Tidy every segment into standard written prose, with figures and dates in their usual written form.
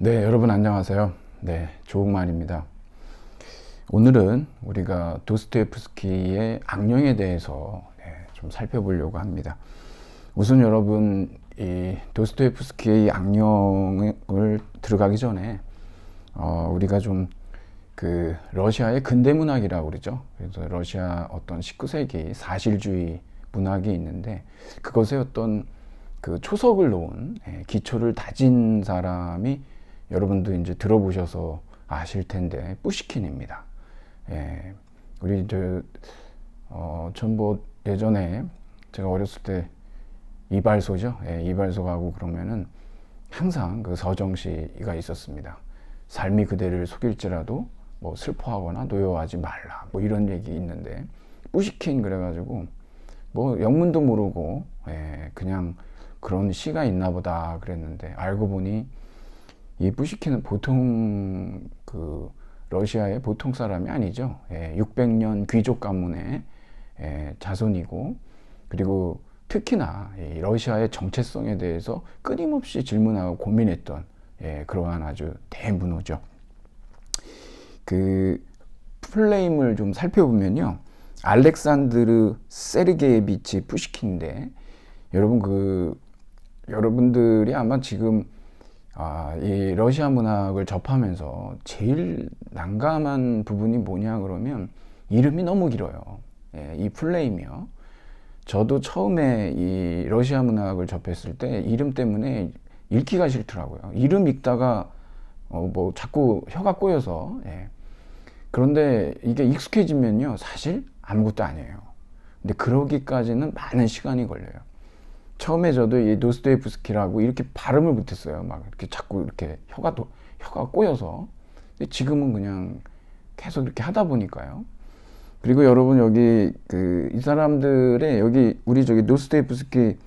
네, 여러분 안녕하세요. 네, 조국만입니다. 오늘은 우리가 도스토옙스키의 악령에 대해서 좀 살펴보려고 합니다. 우선 여러분, 이 도스토옙스키의 악령을 들어가기 전에 우리가 좀 그 러시아의 근대 문학이라고 그러죠. 그래서 러시아 어떤 19세기 사실주의 문학이 있는데 그것에 어떤 그 초석을 놓은 기초를 다진 사람이 여러분도 이제 들어보셔서 아실 텐데 뿌시킨입니다. 우리 전 뭐 예전에 제가 어렸을 때 이발소죠. 이발소 가고 그러면은 항상 그 서정시가 있었습니다. 삶이 그대를 속일지라도 뭐 슬퍼하거나 노여워하지 말라 뭐 이런 얘기 있는데 뿌시킨 그래가지고 뭐 영문도 모르고 그냥 그런 시가 있나 보다 그랬는데 알고 보니 이 뿌시킨은 보통 그 러시아의 보통 사람이 아니죠. 600년 귀족 가문의 자손이고 그리고 특히나 이 러시아의 정체성에 대해서 끊임없이 질문하고 고민했던 그러한 아주 대문호죠. 그 플레임을 좀 살펴보면요. 알렉산드르 세르게예비치 푸시킨인데 여러분들이 아마 지금 이 러시아 문학을 접하면서 제일 난감한 부분이 뭐냐 그러면 이름이 너무 길어요. 이 플레임이요. 저도 처음에 이 러시아 문학을 접했을 때 이름 때문에 읽기가 싫더라고요. 이름 읽다가 뭐 자꾸 혀가 꼬여서 그런데 이게 익숙해지면요 사실 아무것도 아니에요. 근데 그러기까지는 많은 시간이 걸려요. 처음에 저도 이 도스토옙스키라고 이렇게 발음을 못했어요. 막 이렇게 자꾸 이렇게 혀가 꼬여서. 근데 지금은 그냥 계속 이렇게 하다 보니까요. 그리고 여러분 여기 이 사람들의 여기 우리 저기 도스토옙스키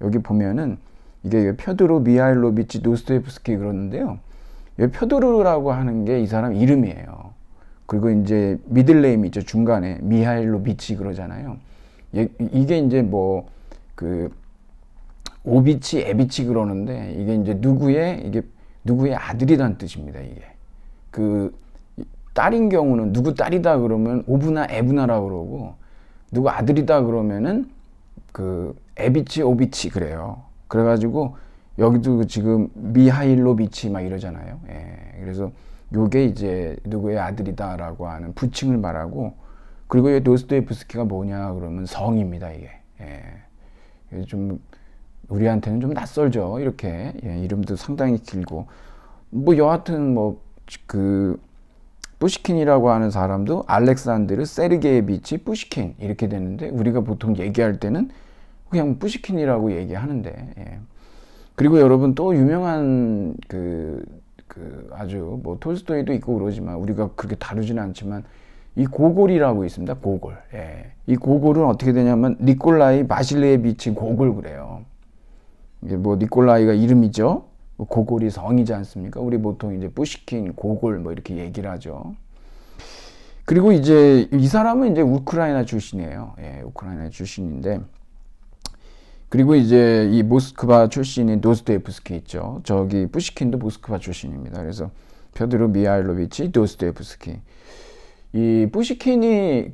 여기 보면은 이게 펴드로 미하일로비치 도스토옙스키 그러는데요. 이 펴드로라고 하는 게 이 사람 이름이에요. 그리고 이제 미들네임이 있죠. 중간에 미하일로비치 그러잖아요. 이게 이제 뭐 오비치, 에비치 그러는데 이게 이제 누구의 아들이란 뜻입니다. 이게 딸인 경우는 누구 딸이다 그러면 오브나 에브나라 그러고 누구 아들이다 그러면은 에비치, 오비치 그래요. 그래가지고 여기도 지금 미하일로비치 막 이러잖아요. 그래서 요게 이제 누구의 아들이다라고 하는 부칭을 말하고 그리고 이 도스토옙스키가 뭐냐 그러면 성입니다. 이게 좀 우리한테는 좀 낯설죠. 이렇게 이름도 상당히 길고 뭐 여하튼 뿌시킨이라고 하는 사람도 알렉산드르 세르게예비치 뿌시킨 이렇게 되는데 우리가 보통 얘기할 때는 그냥 뿌시킨이라고 얘기하는데 그리고 여러분 또 유명한 아주 뭐 톨스토이도 있고 그러지만 우리가 그렇게 다루지는 않지만 이 고골이라고 있습니다. 고골. 이 고골은 어떻게 되냐면 니콜라이 바실레비치 고골 그래요. 이게 뭐 니콜라이가 이름이죠. 고골이 성이지 않습니까? 우리 보통 이제 뿌시킨, 고골 뭐 이렇게 얘기를 하죠. 그리고 이제 이 사람은 이제 우크라이나 출신이에요. 우크라이나 출신인데 그리고 이제 이 모스크바 출신인 도스토옙스키 있죠. 저기 뿌시킨도 모스크바 출신입니다. 그래서 펴드로 미하일로비치 도스토옙스키. 이 뿌시킨이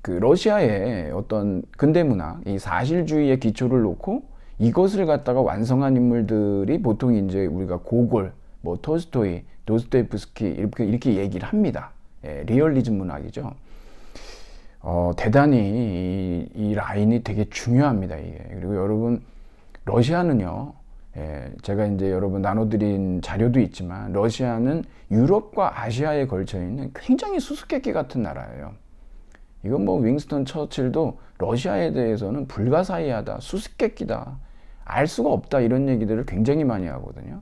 러시아의 어떤 근대 문학, 이 사실주의의 기초를 놓고 이것을 갖다가 완성한 인물들이 보통 이제 우리가 고골, 뭐 톨스토이, 도스토옙스키 이렇게 얘기를 합니다. 리얼리즘 문학이죠. 대단히 이 라인이 되게 중요합니다. 이게. 그리고 여러분 러시아는요. 제가 이제 여러분 나눠드린 자료도 있지만 러시아는 유럽과 아시아에 걸쳐 있는 굉장히 수수께끼 같은 나라예요. 이건 뭐 윙스턴 처칠도 러시아에 대해서는 불가사의하다, 수수께끼다, 알 수가 없다 이런 얘기들을 굉장히 많이 하거든요.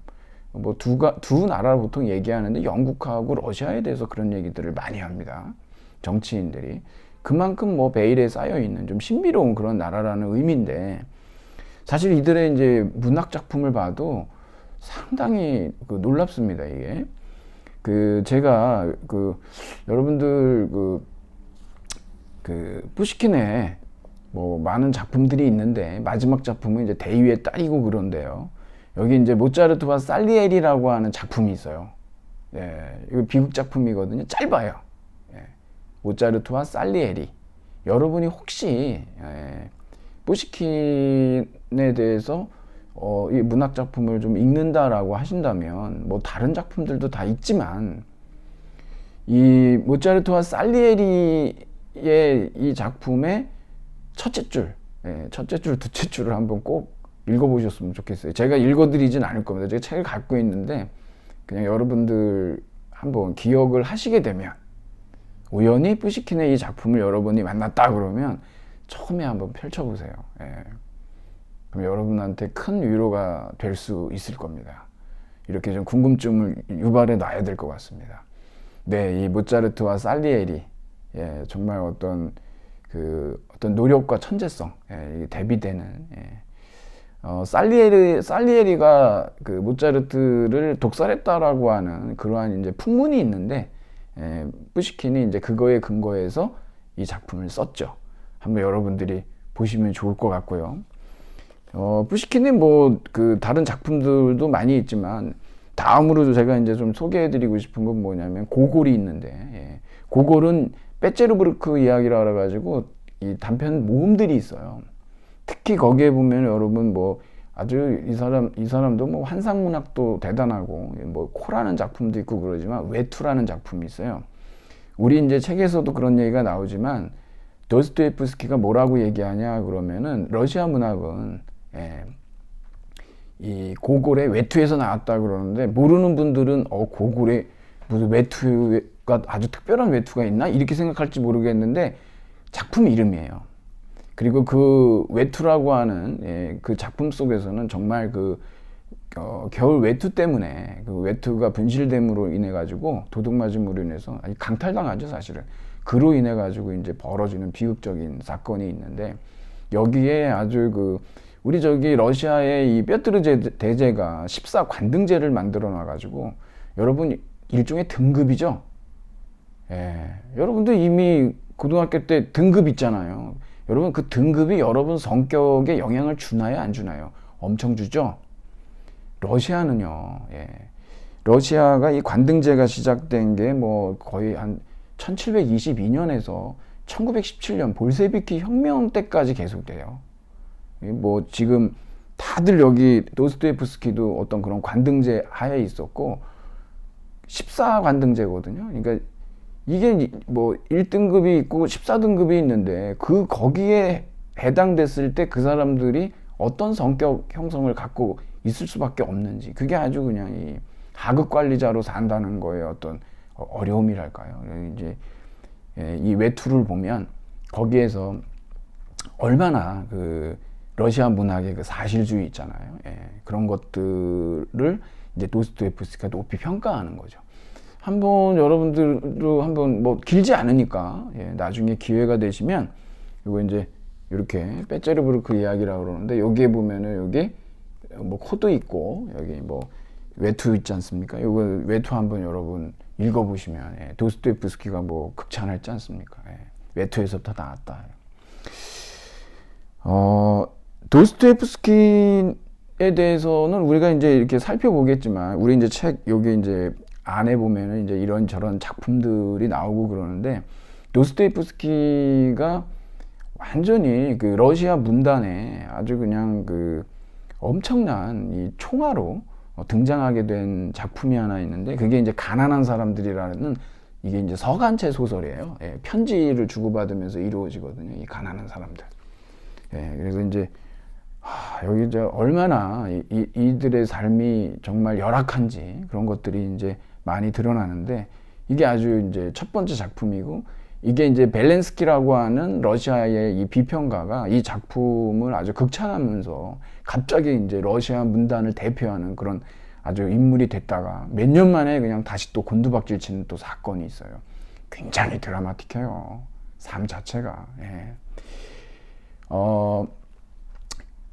뭐 두 나라 보통 얘기하는데 영국하고 러시아에 대해서 그런 얘기들을 많이 합니다. 정치인들이. 그만큼 뭐 베일에 쌓여 있는 좀 신비로운 그런 나라라는 의미인데 사실 이들의 이제 문학 작품을 봐도 상당히 놀랍습니다. 이게 제가 여러분들 푸시킨의 뭐 많은 작품들이 있는데 마지막 작품은 이제 대위의 딸이고 그런데요. 여기 이제 모차르트와 살리에리라고 하는 작품이 있어요. 예, 이거 비극 작품이거든요. 짧아요. 예, 모차르트와 살리에리. 여러분이 혹시 푸시킨에 대해서 이 문학 작품을 좀 읽는다라고 하신다면 뭐 다른 작품들도 다 있지만 이 모차르트와 살리에리의 이 작품의 첫째 줄, 첫째 줄, 둘째 줄을 한번 꼭 읽어보셨으면 좋겠어요. 제가 읽어드리진 않을 겁니다. 제가 책을 갖고 있는데 그냥 여러분들 한번 기억을 하시게 되면 우연히 푸시킨의 이 작품을 여러분이 만났다 그러면 처음에 한번 펼쳐보세요. 그럼 여러분한테 큰 위로가 될 수 있을 겁니다. 이렇게 좀 궁금증을 유발해 놔야 될 것 같습니다. 네, 이 모차르트와 살리에리, 정말 어떤 노력과 천재성, 대비되는, 살리에리가 그 모차르트를 독살했다라고 하는 그러한 이제 풍문이 있는데, 푸시킨이 이제 그거에 근거해서 이 작품을 썼죠. 한번 여러분들이 보시면 좋을 것 같고요. 푸시킨은 뭐 다른 작품들도 많이 있지만 다음으로 제가 이제 좀 소개해드리고 싶은 건 뭐냐면 고골이 있는데, 고골은 빼제르부르크 이야기라 그래가지고 이 단편 모음들이 있어요. 특히 거기에 보면 여러분 뭐 아주 이 사람도 뭐 환상문학도 대단하고 뭐 코라는 작품도 있고 그러지만 외투라는 작품이 있어요. 우리 이제 책에서도 그런 얘기가 나오지만 도스토옙스키가 뭐라고 얘기하냐 그러면은 러시아 문학은 이 고골의 외투에서 나왔다 그러는데 모르는 분들은 고골에 무슨 외투가 아주 특별한 외투가 있나 이렇게 생각할지 모르겠는데 작품 이름이에요. 그리고 그 외투라고 하는 그 작품 속에서는 정말 겨울 외투 때문에 그 외투가 분실됨으로 인해 가지고 도둑 맞음으로 인해서 강탈당하죠 사실은. 그로 인해 가지고 이제 벌어지는 비극적인 사건이 있는데 여기에 아주 우리 러시아의 이 뼈트르 대제가 14관등제를 만들어 놔 가지고 여러분 일종의 등급이죠. 여러분들 이미 고등학교 때 등급 있잖아요. 여러분 그 등급이 여러분 성격에 영향을 주나요 안 주나요? 엄청 주죠. 러시아는요. 러시아가 이 관등제가 시작된 게 뭐 거의 한 1722년에서 1917년 볼세비키 혁명 때까지 계속돼요. 뭐 지금 다들 여기 도스토옙스키도 어떤 그런 관등제 하에 있었고 14관등제거든요. 그러니까 이게 뭐 1등급이 있고 14등급이 있는데 거기에 해당됐을 때 그 사람들이 어떤 성격 형성을 갖고 있을 수밖에 없는지 그게 아주 그냥 이 하급 관리자로 산다는 거에 어떤 어려움이랄까요. 이제 이 외투를 보면 거기에서 얼마나 러시아 문학의 사실주의 있잖아요. 그런 것들을 이제 도스토옙스키가 높이 평가하는 거죠. 한번 여러분들도 한번 뭐 길지 않으니까 나중에 기회가 되시면 이거 이제 이렇게 빼제르부르크 이야기라고 그러는데 여기에 보면은 여기 뭐 코도 있고 여기 뭐 외투 있지 않습니까? 이거 외투 한번 여러분 읽어보시면 도스토옙스키가 뭐 극찬했지 않습니까? 외투에서부터 나왔다. 도스토옙스키에 대해서는 우리가 이제 이렇게 살펴보겠지만 우리 이제 책 여기 이제 안에 보면은 이제 이런저런 작품들이 나오고 그러는데 도스토옙스키가 완전히 러시아 문단에 아주 그냥 엄청난 이 총화로 등장하게 된 작품이 하나 있는데 그게 이제 가난한 사람들이라는 이게 이제 서간체 소설이에요. 편지를 주고받으면서 이루어지거든요. 이 가난한 사람들. 그래서 이제 여기 이제 얼마나 이들의 삶이 정말 열악한지 그런 것들이 이제 많이 드러나는데 이게 아주 이제 첫 번째 작품이고 이게 이제 벨렌스키라고 하는 러시아의 이 비평가가 이 작품을 아주 극찬하면서 갑자기 이제 러시아 문단을 대표하는 그런 아주 인물이 됐다가 몇 년 만에 그냥 다시 또 곤두박질 치는 또 사건이 있어요. 굉장히 드라마틱해요. 삶 자체가.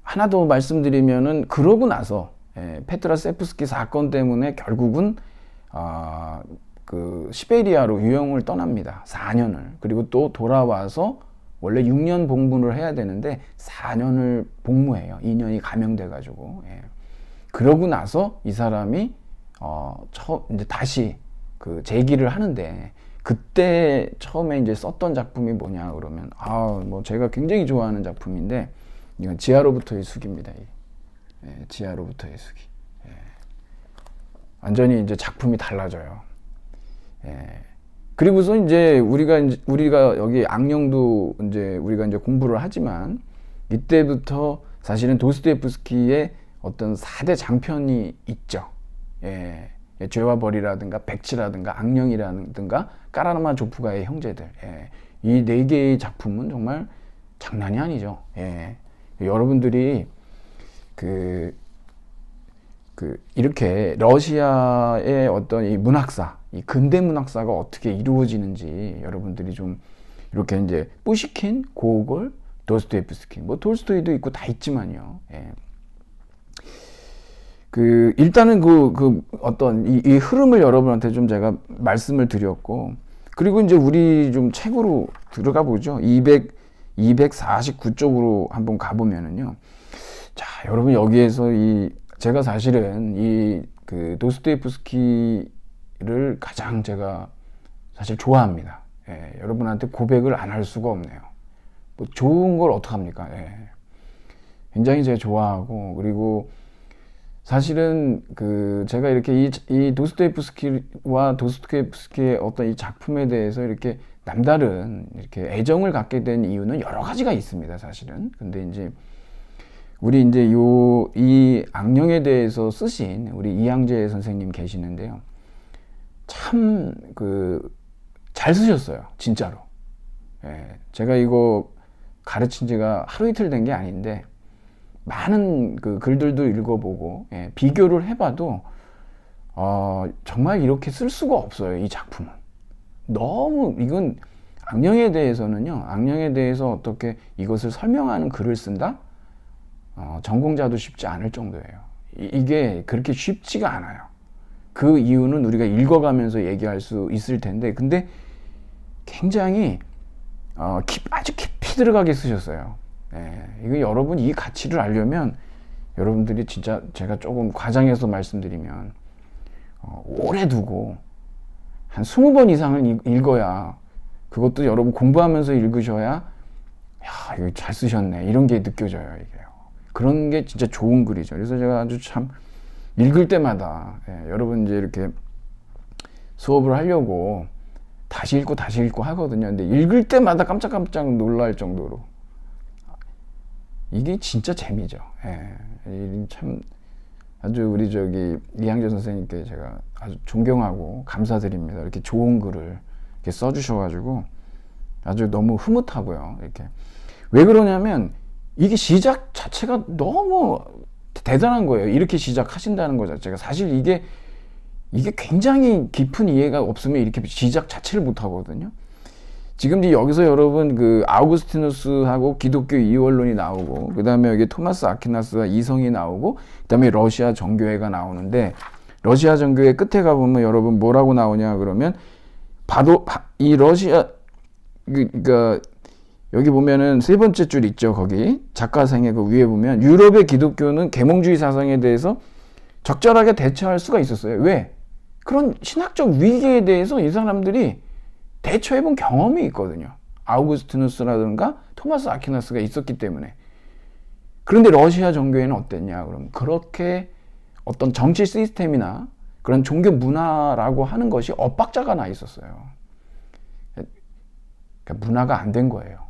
하나 더 말씀드리면은 그러고 나서 페트라셰프스키 사건 때문에 결국은 시베리아로 유형을 떠납니다. 4년을. 그리고 또 돌아와서 원래 6년 복무를 해야 되는데 4년을 복무해요. 2년이 감형돼 가지고. 그러고 나서 이 사람이 이제 다시 그 재기를 하는데, 그때 처음에 이제 썼던 작품이 뭐냐 그러면 뭐 제가 굉장히 좋아하는 작품인데, 이건 지하로부터의 숙입니다. 지하로부터의 숙이. 완전히 이제 작품이 달라져요. 그리고서 이제 우리가 여기 악령도 이제 우리가 이제 공부를 하지만, 이때부터 사실은 도스토옙스키의 어떤 4대 장편이 있죠. 죄와 벌이라든가 백치라든가 악령이라든가 까라마조프가의 형제들. 이 4개의 작품은 정말 장난이 아니죠. 여러분들이 이렇게 러시아의 어떤 이 문학사, 이 근대 문학사가 어떻게 이루어지는지 여러분들이 좀 이렇게 이제 뿌시킨, 고골, 도스토옙스키, 뭐 톨스토이도 있고 다 있지만요. 일단은 어떤 이 흐름을 여러분한테 좀 제가 말씀을 드렸고, 그리고 이제 우리 좀 책으로 들어가 보죠. 249쪽으로 한번 가보면은요. 자, 여러분 여기에서 제가 사실은 도스토옙스키를 가장 제가 사실 좋아합니다. 여러분한테 고백을 안 할 수가 없네요. 뭐 좋은 걸 어떡합니까? 굉장히 제가 좋아하고, 그리고 사실은 제가 이렇게 이 도스토옙스키와 도스토옙스키의 어떤 이 작품에 대해서 이렇게 남다른 이렇게 애정을 갖게 된 이유는 여러 가지가 있습니다, 사실은. 근데 이제 우리 이제 이 악령에 대해서 쓰신 우리 이양재 선생님 계시는데요. 참 잘 쓰셨어요, 진짜로. 제가 이거 가르친 지가 하루 이틀 된 게 아닌데, 많은 글들도 읽어보고, 비교를 해봐도 정말 이렇게 쓸 수가 없어요, 이 작품은. 너무 이건 악령에 대해서 어떻게 이것을 설명하는 글을 쓴다? 전공자도 쉽지 않을 정도예요. 이게 그렇게 쉽지가 않아요. 그 이유는 우리가 읽어가면서 얘기할 수 있을 텐데, 근데 굉장히 아주 깊이 들어가게 쓰셨어요. 이거 여러분 이 가치를 알려면 여러분들이 진짜, 제가 조금 과장해서 말씀드리면 오래 두고 한 20번 이상을 읽어야, 그것도 여러분 공부하면서 읽으셔야, 야, 이거 잘 쓰셨네, 이런 게 느껴져요. 이게 그런 게 진짜 좋은 글이죠. 그래서 제가 아주 참 읽을 때마다, 여러분 이제 이렇게 수업을 하려고 다시 읽고 하거든요. 근데 읽을 때마다 깜짝깜짝 놀랄 정도로 이게 진짜 재미죠. 참 아주 우리 이양재 선생님께 제가 아주 존경하고 감사드립니다. 이렇게 좋은 글을 이렇게 써주셔가지고 아주 너무 흐뭇하고요. 이렇게 왜 그러냐면, 이게 시작 자체가 너무 대단한 거예요. 이렇게 시작하신다는 것 자체가. 사실 이게 굉장히 깊은 이해가 없으면 이렇게 시작 자체를 못 하거든요. 지금 여기서 여러분 아우구스티누스하고 기독교 이원론이 나오고, 그 다음에 여기 토마스 아퀴나스와 이성이 나오고, 그 다음에 러시아 정교회가 나오는데, 러시아 정교회 끝에 가보면 여러분 뭐라고 나오냐 그러면, 이 러시아, 여기 보면은 3번째 줄 있죠. 거기 작가생의 위에 보면, 유럽의 기독교는 계몽주의 사상에 대해서 적절하게 대처할 수가 있었어요. 왜? 그런 신학적 위기에 대해서 이 사람들이 대처해본 경험이 있거든요. 아우구스티누스라든가 토마스 아퀴나스가 있었기 때문에. 그런데 러시아 정교회는 어땠냐 그러면, 그렇게 어떤 정치 시스템이나 그런 종교 문화라고 하는 것이 엇박자가 나 있었어요. 그러니까 문화가 안 된 거예요.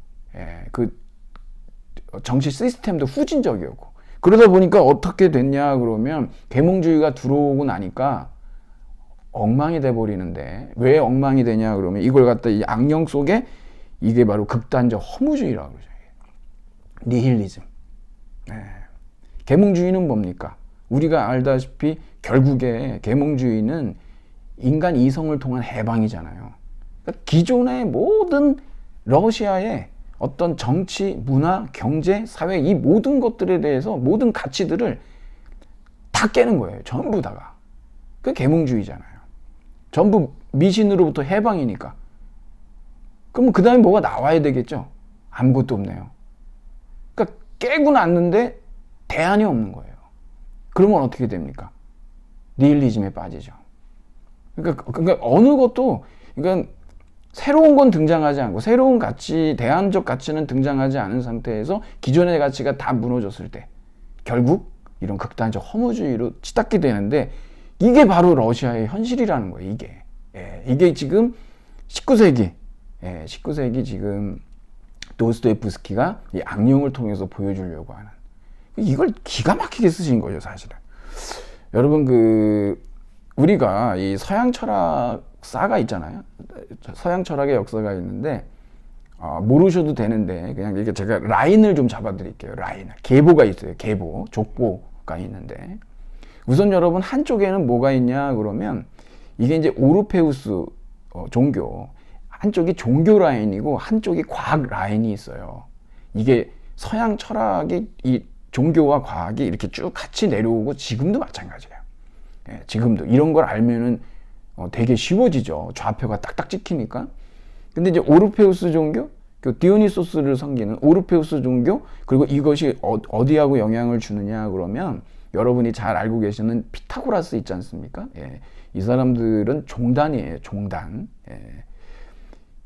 정치 시스템도 후진적이었고, 그러다 보니까 어떻게 됐냐 그러면, 계몽주의가 들어오고 나니까 엉망이 돼 버리는데, 왜 엉망이 되냐 그러면, 이걸 갖다 이 악령 속에 이게 바로 극단적 허무주의라고 그러죠. 니힐리즘. 계몽주의는 뭡니까? 우리가 알다시피 결국에 계몽주의는 인간 이성을 통한 해방이잖아요. 그러니까 기존의 모든 러시아의 어떤 정치, 문화, 경제, 사회, 이 모든 것들에 대해서 모든 가치들을 다 깨는 거예요. 전부 다가. 그게 계몽주의잖아요. 전부 미신으로부터 해방이니까. 그럼 그 다음에 뭐가 나와야 되겠죠? 아무것도 없네요. 그러니까 깨고 났는데 대안이 없는 거예요. 그러면 어떻게 됩니까? 니힐리즘에 빠지죠. 그러니까 어느 것도, 그러니까 새로운 건 등장하지 않고, 새로운 가치, 대안적 가치는 등장하지 않은 상태에서 기존의 가치가 다 무너졌을 때 결국 이런 극단적 허무주의로 치닫게 되는데, 이게 바로 러시아의 현실이라는 거예요. 이게 지금 19세기 19세기 지금 도스토옙스키가 이 악령을 통해서 보여주려고 하는, 이걸 기가 막히게 쓰신 거죠, 사실은. 여러분, 우리가 이 서양 철학사가 있잖아요. 서양 철학의 역사가 있는데, 모르셔도 되는데, 그냥 이렇게 제가 라인을 좀 잡아드릴게요. 라인을. 계보가 있어요. 계보, 족보가 있는데. 우선 여러분, 한쪽에는 뭐가 있냐, 그러면, 이게 이제 오르페우스 종교. 한쪽이 종교 라인이고, 한쪽이 과학 라인이 있어요. 이게 서양 철학이 이 종교와 과학이 이렇게 쭉 같이 내려오고, 지금도 마찬가지예요. 지금도 이런 걸 알면은 되게 쉬워지죠. 좌표가 딱딱 찍히니까. 근데 이제 오르페우스 종교, 그 디오니소스를 섬기는 오르페우스 종교, 그리고 이것이 어디하고 영향을 주느냐 그러면, 여러분이 잘 알고 계시는 피타고라스 있지 않습니까? 이 사람들은 종단이에요. 종단.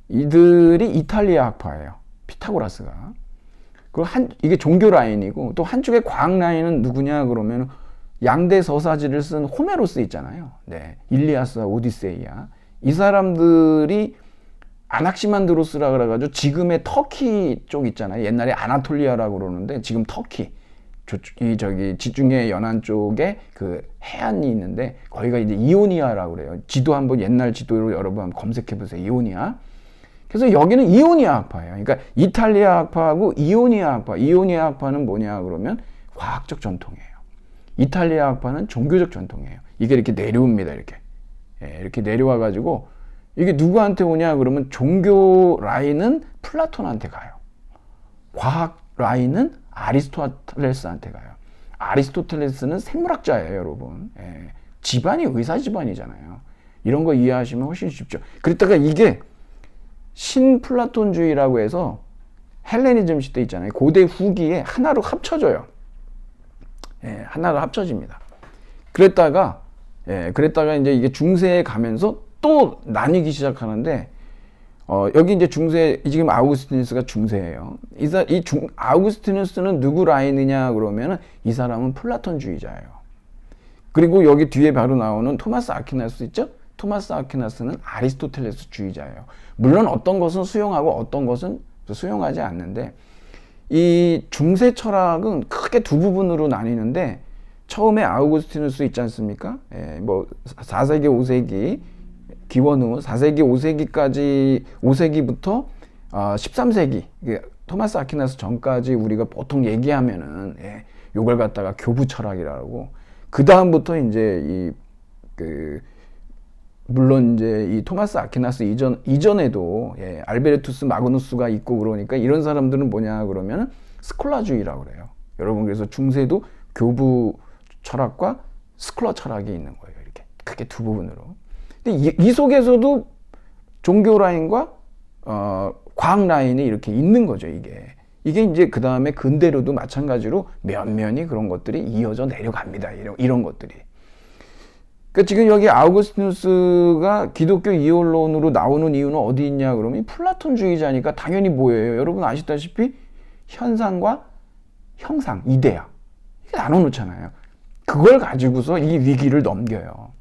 이들이 이탈리아 학파예요. 피타고라스가. 이게 종교 라인이고, 또 한쪽의 과학 라인은 누구냐 그러면, 양대 서사지를 쓴 호메로스 있잖아요. 일리아스와 오디세이아. 이 사람들이 아낙시만드로스라 그래가지고, 지금의 터키 쪽 있잖아요. 옛날에 아나톨리아라고 그러는데, 지금 터키. 저기 지중해 연안 쪽에 그 해안이 있는데, 거기가 이제 이오니아라고 그래요. 지도 한번, 옛날 지도로 여러분 한번 검색해보세요. 이오니아. 그래서 여기는 이오니아 학파예요. 그러니까 이탈리아 학파하고 이오니아 학파. 이오니아 학파는 뭐냐 그러면 과학적 전통이에요. 이탈리아 학파는 종교적 전통이에요. 이게 이렇게 내려옵니다. 이렇게 내려와가지고, 이게 누구한테 오냐 그러면, 종교 라인은 플라톤한테 가요. 과학 라인은 아리스토텔레스한테 가요. 아리스토텔레스는 생물학자예요, 여러분. 집안이 의사 집안이잖아요. 이런 거 이해하시면 훨씬 쉽죠. 그랬다가 이게 신플라톤주의라고 해서 헬레니즘 시대 있잖아요. 고대 후기에 하나로 합쳐져요. 하나로 합쳐집니다. 그랬다가 이제 이게 중세에 가면서 또 나뉘기 시작하는데, 여기 이제 중세, 지금 아우구스티누스가 중세예요. 아우구스티누스는 누구 라인이냐 그러면은, 이 사람은 플라톤주의자예요. 그리고 여기 뒤에 바로 나오는 토마스 아퀴나스 있죠? 토마스 아퀴나스는 아리스토텔레스주의자예요. 물론 어떤 것은 수용하고 어떤 것은 수용하지 않는데, 이 중세 철학은 크게 두 부분으로 나뉘는데, 처음에 아우구스티누스 있지 않습니까? 4세기, 5세기 기원 후 4세기, 5세기부터 13세기, 토마스 아퀴나스 전까지 우리가 보통 얘기하면은, 요걸 갖다가 교부 철학이라고. 그 다음부터 이제 물론 이제 이 토마스 아퀴나스 이전에도 알베르투스 마그누스가 있고, 그러니까 이런 사람들은 뭐냐 그러면 스콜라주의라고 그래요. 여러분, 그래서 중세도 교부 철학과 스콜라 철학이 있는 거예요. 이렇게 크게 두 부분으로. 근데 이 속에서도 종교 라인과 과학 라인이 이렇게 있는 거죠. 이게 이제 그 다음에 근대로도 마찬가지로 면면이 그런 것들이 이어져 내려갑니다. 이런 것들이. 그러니까 지금 여기 아우구스티누스가 기독교 이원론으로 나오는 이유는 어디 있냐 그러면, 플라톤주의자니까 당연히 뭐예요? 여러분 아시다시피 현상과 형상, 이데아, 이게 나눠놓잖아요. 그걸 가지고서 이 위기를 넘겨요.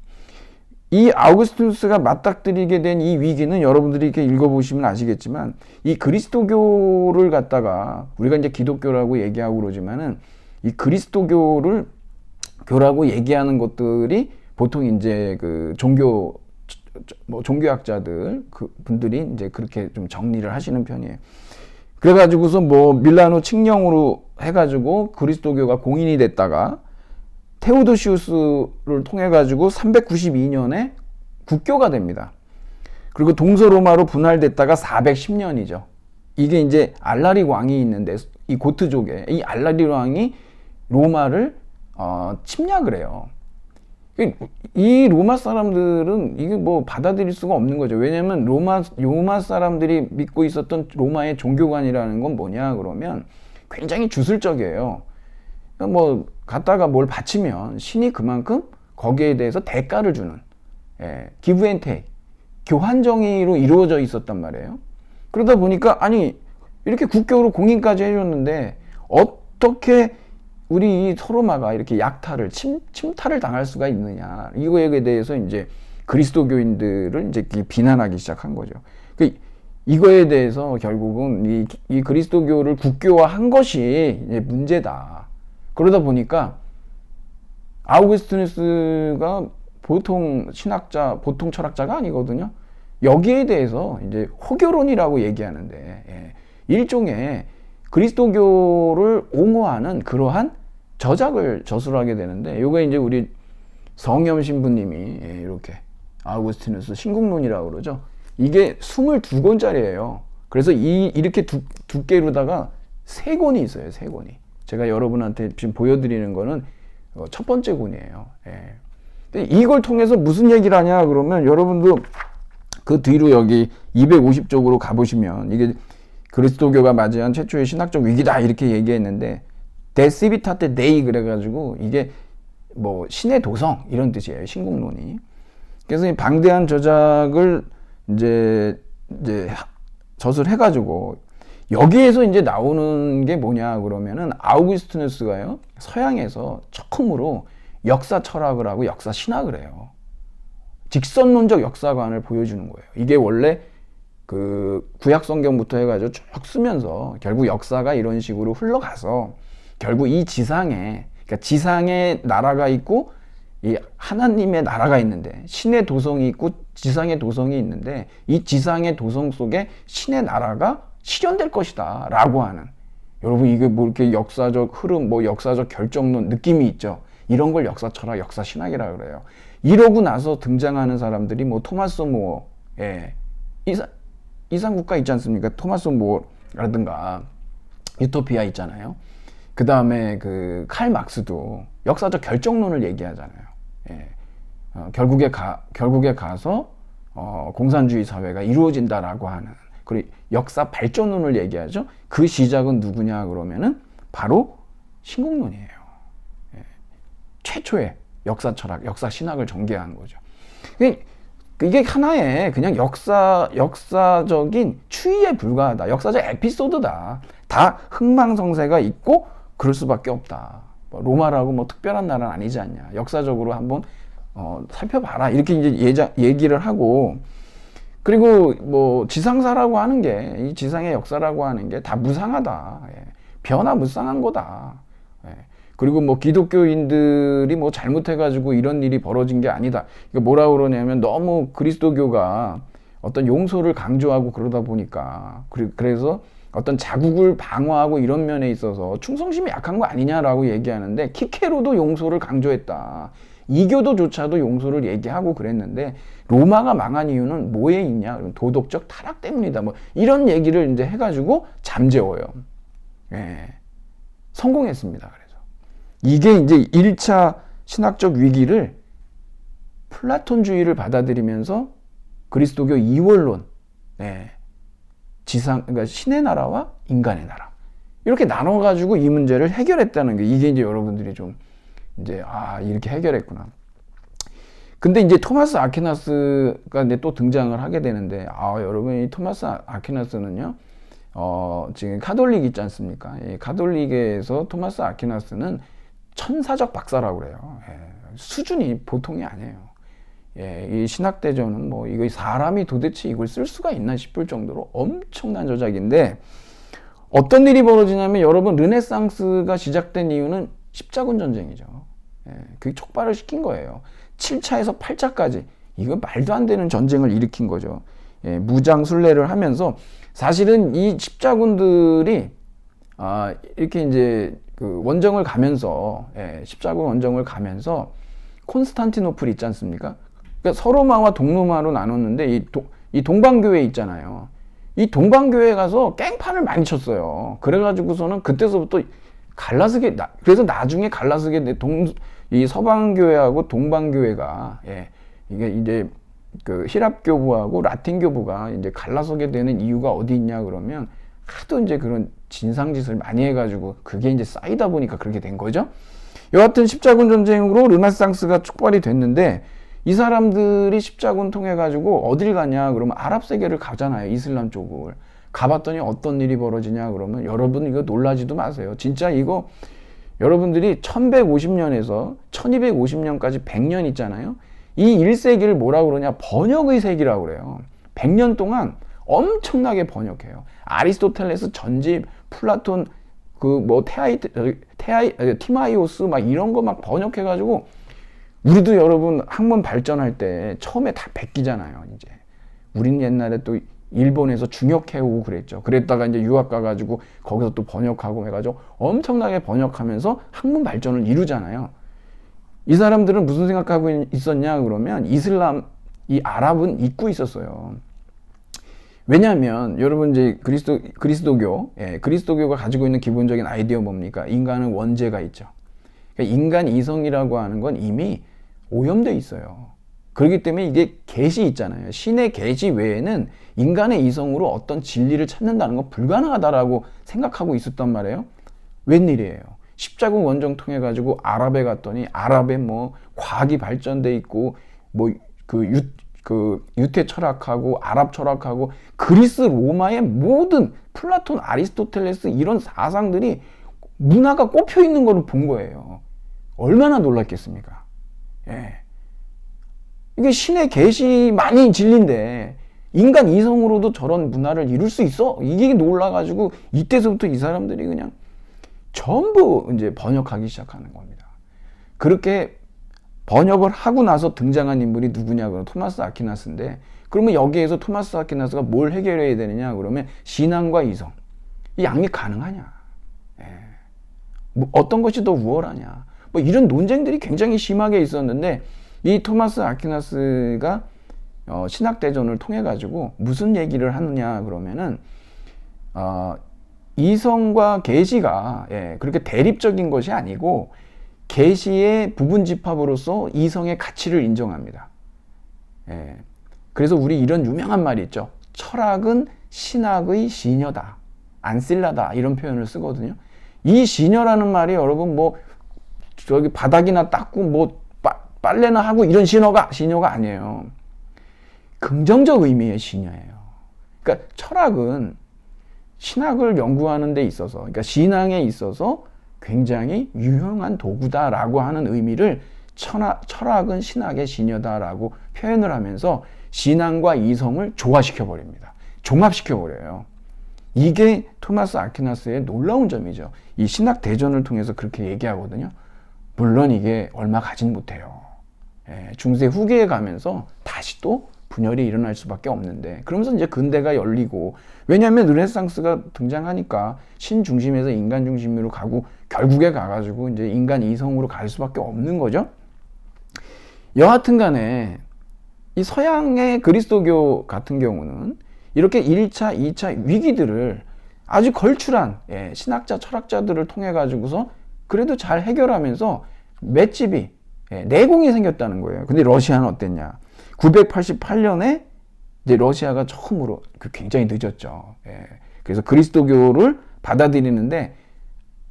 이 아우구스티누스가 맞닥뜨리게 된 이 위기는, 여러분들이 이렇게 읽어보시면 아시겠지만, 이 그리스도교를 갖다가 우리가 이제 기독교라고 얘기하고 그러지만은, 이 그리스도교라고 얘기하는 것들이 보통 이제 그 종교학자들 분들이 이제 그렇게 좀 정리를 하시는 편이에요. 그래가지고서 밀라노 칙령으로 해가지고 그리스도교가 공인이 됐다가, 테오도시우스를 통해가지고 392년에 국교가 됩니다. 그리고 동서로마로 분할됐다가 410년이죠. 이게 이제 알라리 왕이 있는데, 이 고트족에, 이 알라리 왕이 로마를 침략을 해요. 이 로마 사람들은 이게 받아들일 수가 없는 거죠. 왜냐면 로마 사람들이 믿고 있었던 로마의 종교관이라는 건 뭐냐 그러면, 굉장히 주술적이에요. 갖다가 뭘 바치면 신이 그만큼 거기에 대해서 대가를 주는, 기브 앤 테이크, 교환 정의로 이루어져 있었단 말이에요. 그러다 보니까 아니 이렇게 국격으로 공인까지 해줬는데 어떻게 우리 서로마가 이렇게 약탈을 침탈을 당할 수가 있느냐, 이거에 대해서 이제 그리스도교인들을 이제 비난하기 시작한 거죠. 이거에 대해서 결국은 이 그리스도교를 국교화한 것이 이제 문제다. 그러다 보니까 아우구스티누스가 보통 신학자, 보통 철학자가 아니거든요. 여기에 대해서 이제 호교론이라고 얘기하는데, 일종의 그리스도교를 옹호하는 그러한 저작을 저술하게 되는데, 요게 이제 우리 성염 신부님이 이렇게 아우구스티누스 신국론이라고 그러죠. 이게 22권짜리예요. 그래서 이렇게 두께로다가 3권이 있어요. 3권이. 제가 여러분한테 지금 보여드리는 거는 첫 번째 권이에요. 이걸 통해서 무슨 얘기를 하냐 그러면, 여러분도 그 뒤로 여기 250쪽으로 가보시면 이게 그리스도교가 맞이한 최초의 신학적 위기다 이렇게 얘기했는데, 데시비타테 데이 그래가지고 이게 뭐 신의 도성 이런 뜻이에요. 신국론이. 그래서 이 방대한 저작을 이제 저술해가지고 여기에서 이제 나오는 게 뭐냐 그러면은, 아우구스티누스가요 서양에서 처음으로 역사 철학을 하고 역사 신학을 해요. 직선론적 역사관을 보여주는 거예요. 이게 원래 그 구약 성경부터 해가지고 쭉 쓰면서 결국 역사가 이런 식으로 흘러가서 결국 이 지상에, 그러니까 지상에 나라가 있고 이 하나님의 나라가 있는데, 신의 도성이 있고 지상의 도성이 있는데, 이 지상의 도성 속에 신의 나라가 실현될 것이다 라고 하는, 여러분 이게 뭐 이렇게 역사적 흐름, 뭐 역사적 결정론 느낌이 있죠. 이런 걸 역사 철학, 역사 신학이라 그래요. 이러고 나서 등장하는 사람들이 뭐 토마스 모어, 이상국가 있지 않습니까? 토마스 모어라든가 유토피아 있잖아요. 그 다음에 그 칼 막스도 역사적 결정론을 얘기하잖아요. 결국에 가서 공산주의 사회가 이루어진다라고 하는, 그리고 역사 발전론을 얘기하죠. 그 시작은 누구냐 그러면은 바로 신국론이에요. 최초의 역사 철학, 역사 신학을 전개한 거죠. 이게 하나의 그냥 역사적인 추이에 불과하다. 역사적 에피소드다. 다 흥망성쇠가 있고 그럴 수밖에 없다. 로마라고 뭐 특별한 나라는 아니지 않냐. 역사적으로 한번 살펴봐라. 이렇게 이제 얘기를 하고, 그리고 뭐 지상사라고 하는 게, 이 지상의 역사라고 하는 게 다 무상하다. 변화무쌍한 거다. 그리고 뭐 기독교인들이 뭐 잘못해가지고 이런 일이 벌어진 게 아니다. 이거 뭐라 그러냐면, 너무 그리스도교가 어떤 용서를 강조하고 그러다 보니까, 그래서 어떤 자국을 방어하고 이런 면에 있어서 충성심이 약한 거 아니냐라고 얘기하는데, 키케로도 용서를 강조했다. 이교도조차도 용서를 얘기하고 그랬는데, 로마가 망한 이유는 뭐에 있냐? 도덕적 타락 때문이다. 뭐 이런 얘기를 이제 해가지고 잠재워요. 성공했습니다. 그래서 이게 이제 1차 신학적 위기를 플라톤주의를 받아들이면서 그리스도교 이원론, 그러니까 신의 나라와 인간의 나라, 이렇게 나눠가지고 이 문제를 해결했다는 게, 이게 이제 여러분들이 좀 이제 이렇게 해결했구나. 근데 이제 토마스 아퀴나스가 이제 또 등장을 하게 되는데, 여러분 이 토마스 아퀴나스는요, 지금 카톨릭 있지 않습니까? 이 카톨릭에서 토마스 아퀴나스는 천사적 박사라고 그래요. 수준이 보통이 아니에요. 이 신학대전은 뭐 이거 사람이 도대체 이걸 쓸 수가 있나 싶을 정도로 엄청난 저작인데, 어떤 일이 벌어지냐면, 여러분 르네상스가 시작된 이유는 십자군 전쟁이죠. 그게 촉발을 시킨 거예요. 7차에서 8차까지 이거 말도 안 되는 전쟁을 일으킨 거죠. 무장 순례를 하면서, 사실은 이 십자군들이 이렇게 이제 그 원정을 가면서, 십자군 원정을 가면서 콘스탄티노플 있지 않습니까? 그러니까 서로마와 동로마로 나눴는데, 이 동방교회 있잖아요. 이 동방교회 가서 깽판을 많이 쳤어요. 그래가지고서는 그때서부터 갈라서게, 그래서 나중에 갈라서게 이 서방교회하고 동방교회가, 이게 이제 그 히랍교부하고 라틴교부가 이제 갈라서게 되는 이유가 어디 있냐 그러면, 하도 이제 그런 진상짓을 많이 해가지고 그게 이제 쌓이다 보니까 그렇게 된 거죠. 여하튼 십자군 전쟁으로 르네상스가 촉발이 됐는데 이 사람들이 십자군 통해 가지고 어딜 가냐 그러면 아랍 세계를 가잖아요. 이슬람 쪽을. 가봤더니 어떤 일이 벌어지냐 그러면 여러분 이거 놀라지도 마세요. 진짜 이거 여러분들이 1150년에서 1250년까지 100년 있잖아요. 이 1세기를 뭐라 그러냐? 번역의 세기라고 그래요. 100년 동안 엄청나게 번역해요. 아리스토텔레스 전집, 플라톤 티마이오스 막 이런 거 막 번역해가지고 우리도 여러분 학문 발전할 때 처음에 다 베끼잖아요. 이제 우리는 옛날에 또 일본에서 중역해오고 그랬죠. 그랬다가 이제 유학 가가지고 거기서 또 번역하고 해가지고 엄청나게 번역하면서 학문 발전을 이루잖아요. 이 사람들은 무슨 생각하고 있었냐 그러면 이슬람, 이 아랍은 잊고 있었어요. 왜냐하면 여러분 이제 그리스도교, 그리스도교가 가지고 있는 기본적인 아이디어 뭡니까? 인간은 원죄가 있죠. 그러니까 인간 이성이라고 하는 건 이미 오염돼 있어요. 그렇기 때문에 이게 계시 있잖아요. 신의 계시 외에는 인간의 이성으로 어떤 진리를 찾는다는 건 불가능하다라고 생각하고 있었단 말이에요. 웬일이에요? 십자군 원정 통해 가지고 아랍에 갔더니 아랍에 뭐 과학이 발전돼 있고 뭐 유태 철학하고 아랍 철학하고 그리스 로마의 모든 플라톤 아리스토텔레스 이런 사상들이 문화가 꼽혀 있는 걸 본 거예요. 얼마나 놀랐겠습니까? 예. 이게 신의 계시만이 진리인데 인간 이성으로도 저런 문화를 이룰 수 있어? 이게 놀라가지고 이때서부터 이 사람들이 그냥 전부 이제 번역하기 시작하는 겁니다. 그렇게 번역을 하고 나서 등장한 인물이 누구냐 그러면 토마스 아퀴나스인데, 그러면 여기에서 토마스 아퀴나스가 뭘 해결해야 되느냐 그러면 신앙과 이성, 이 양립 가능하냐? 예. 뭐 어떤 것이 더 우월하냐? 뭐 이런 논쟁들이 굉장히 심하게 있었는데 이 토마스 아퀴나스가 신학대전을 통해 가지고 무슨 얘기를 하느냐 그러면은 이성과 계시가 그렇게 대립적인 것이 아니고 계시의 부분 집합으로서 이성의 가치를 인정합니다. 그래서 우리 이런 유명한 말이 있죠. 철학은 신학의 시녀다, 안실라다, 이런 표현을 쓰거든요. 이 시녀라는 말이 여러분 뭐 저기 바닥이나 닦고 뭐 빨래나 하고 이런 시녀가 아니에요. 긍정적 의미의 시녀예요. 그러니까 철학은 신학을 연구하는 데 있어서, 그러니까 신앙에 있어서 굉장히 유용한 도구다라고 하는 의미를 철학은 신학의 시녀다라고 표현을 하면서 신앙과 이성을 조화시켜 버립니다. 종합시켜 버려요. 이게 토마스 아퀴나스의 놀라운 점이죠. 이 신학 대전을 통해서 그렇게 얘기하거든요. 물론 이게 얼마 가진 못해요. 중세 후기에 가면서 다시 또 분열이 일어날 수밖에 없는데, 그러면서 이제 근대가 열리고, 왜냐하면 르네상스가 등장하니까 신 중심에서 인간 중심으로 가고 결국에 가가지고 이제 인간 이성으로 갈 수밖에 없는 거죠. 여하튼 간에 이 서양의 그리스도교 같은 경우는 이렇게 1차, 2차 위기들을 아주 걸출한 신학자, 철학자들을 통해 가지고서 그래도 잘 해결하면서 맷집이, 내공이 생겼다는 거예요. 근데 러시아는 어땠냐? 988년에 이제 러시아가 처음으로 굉장히 늦었죠. 그래서 그리스도교를 받아들이는데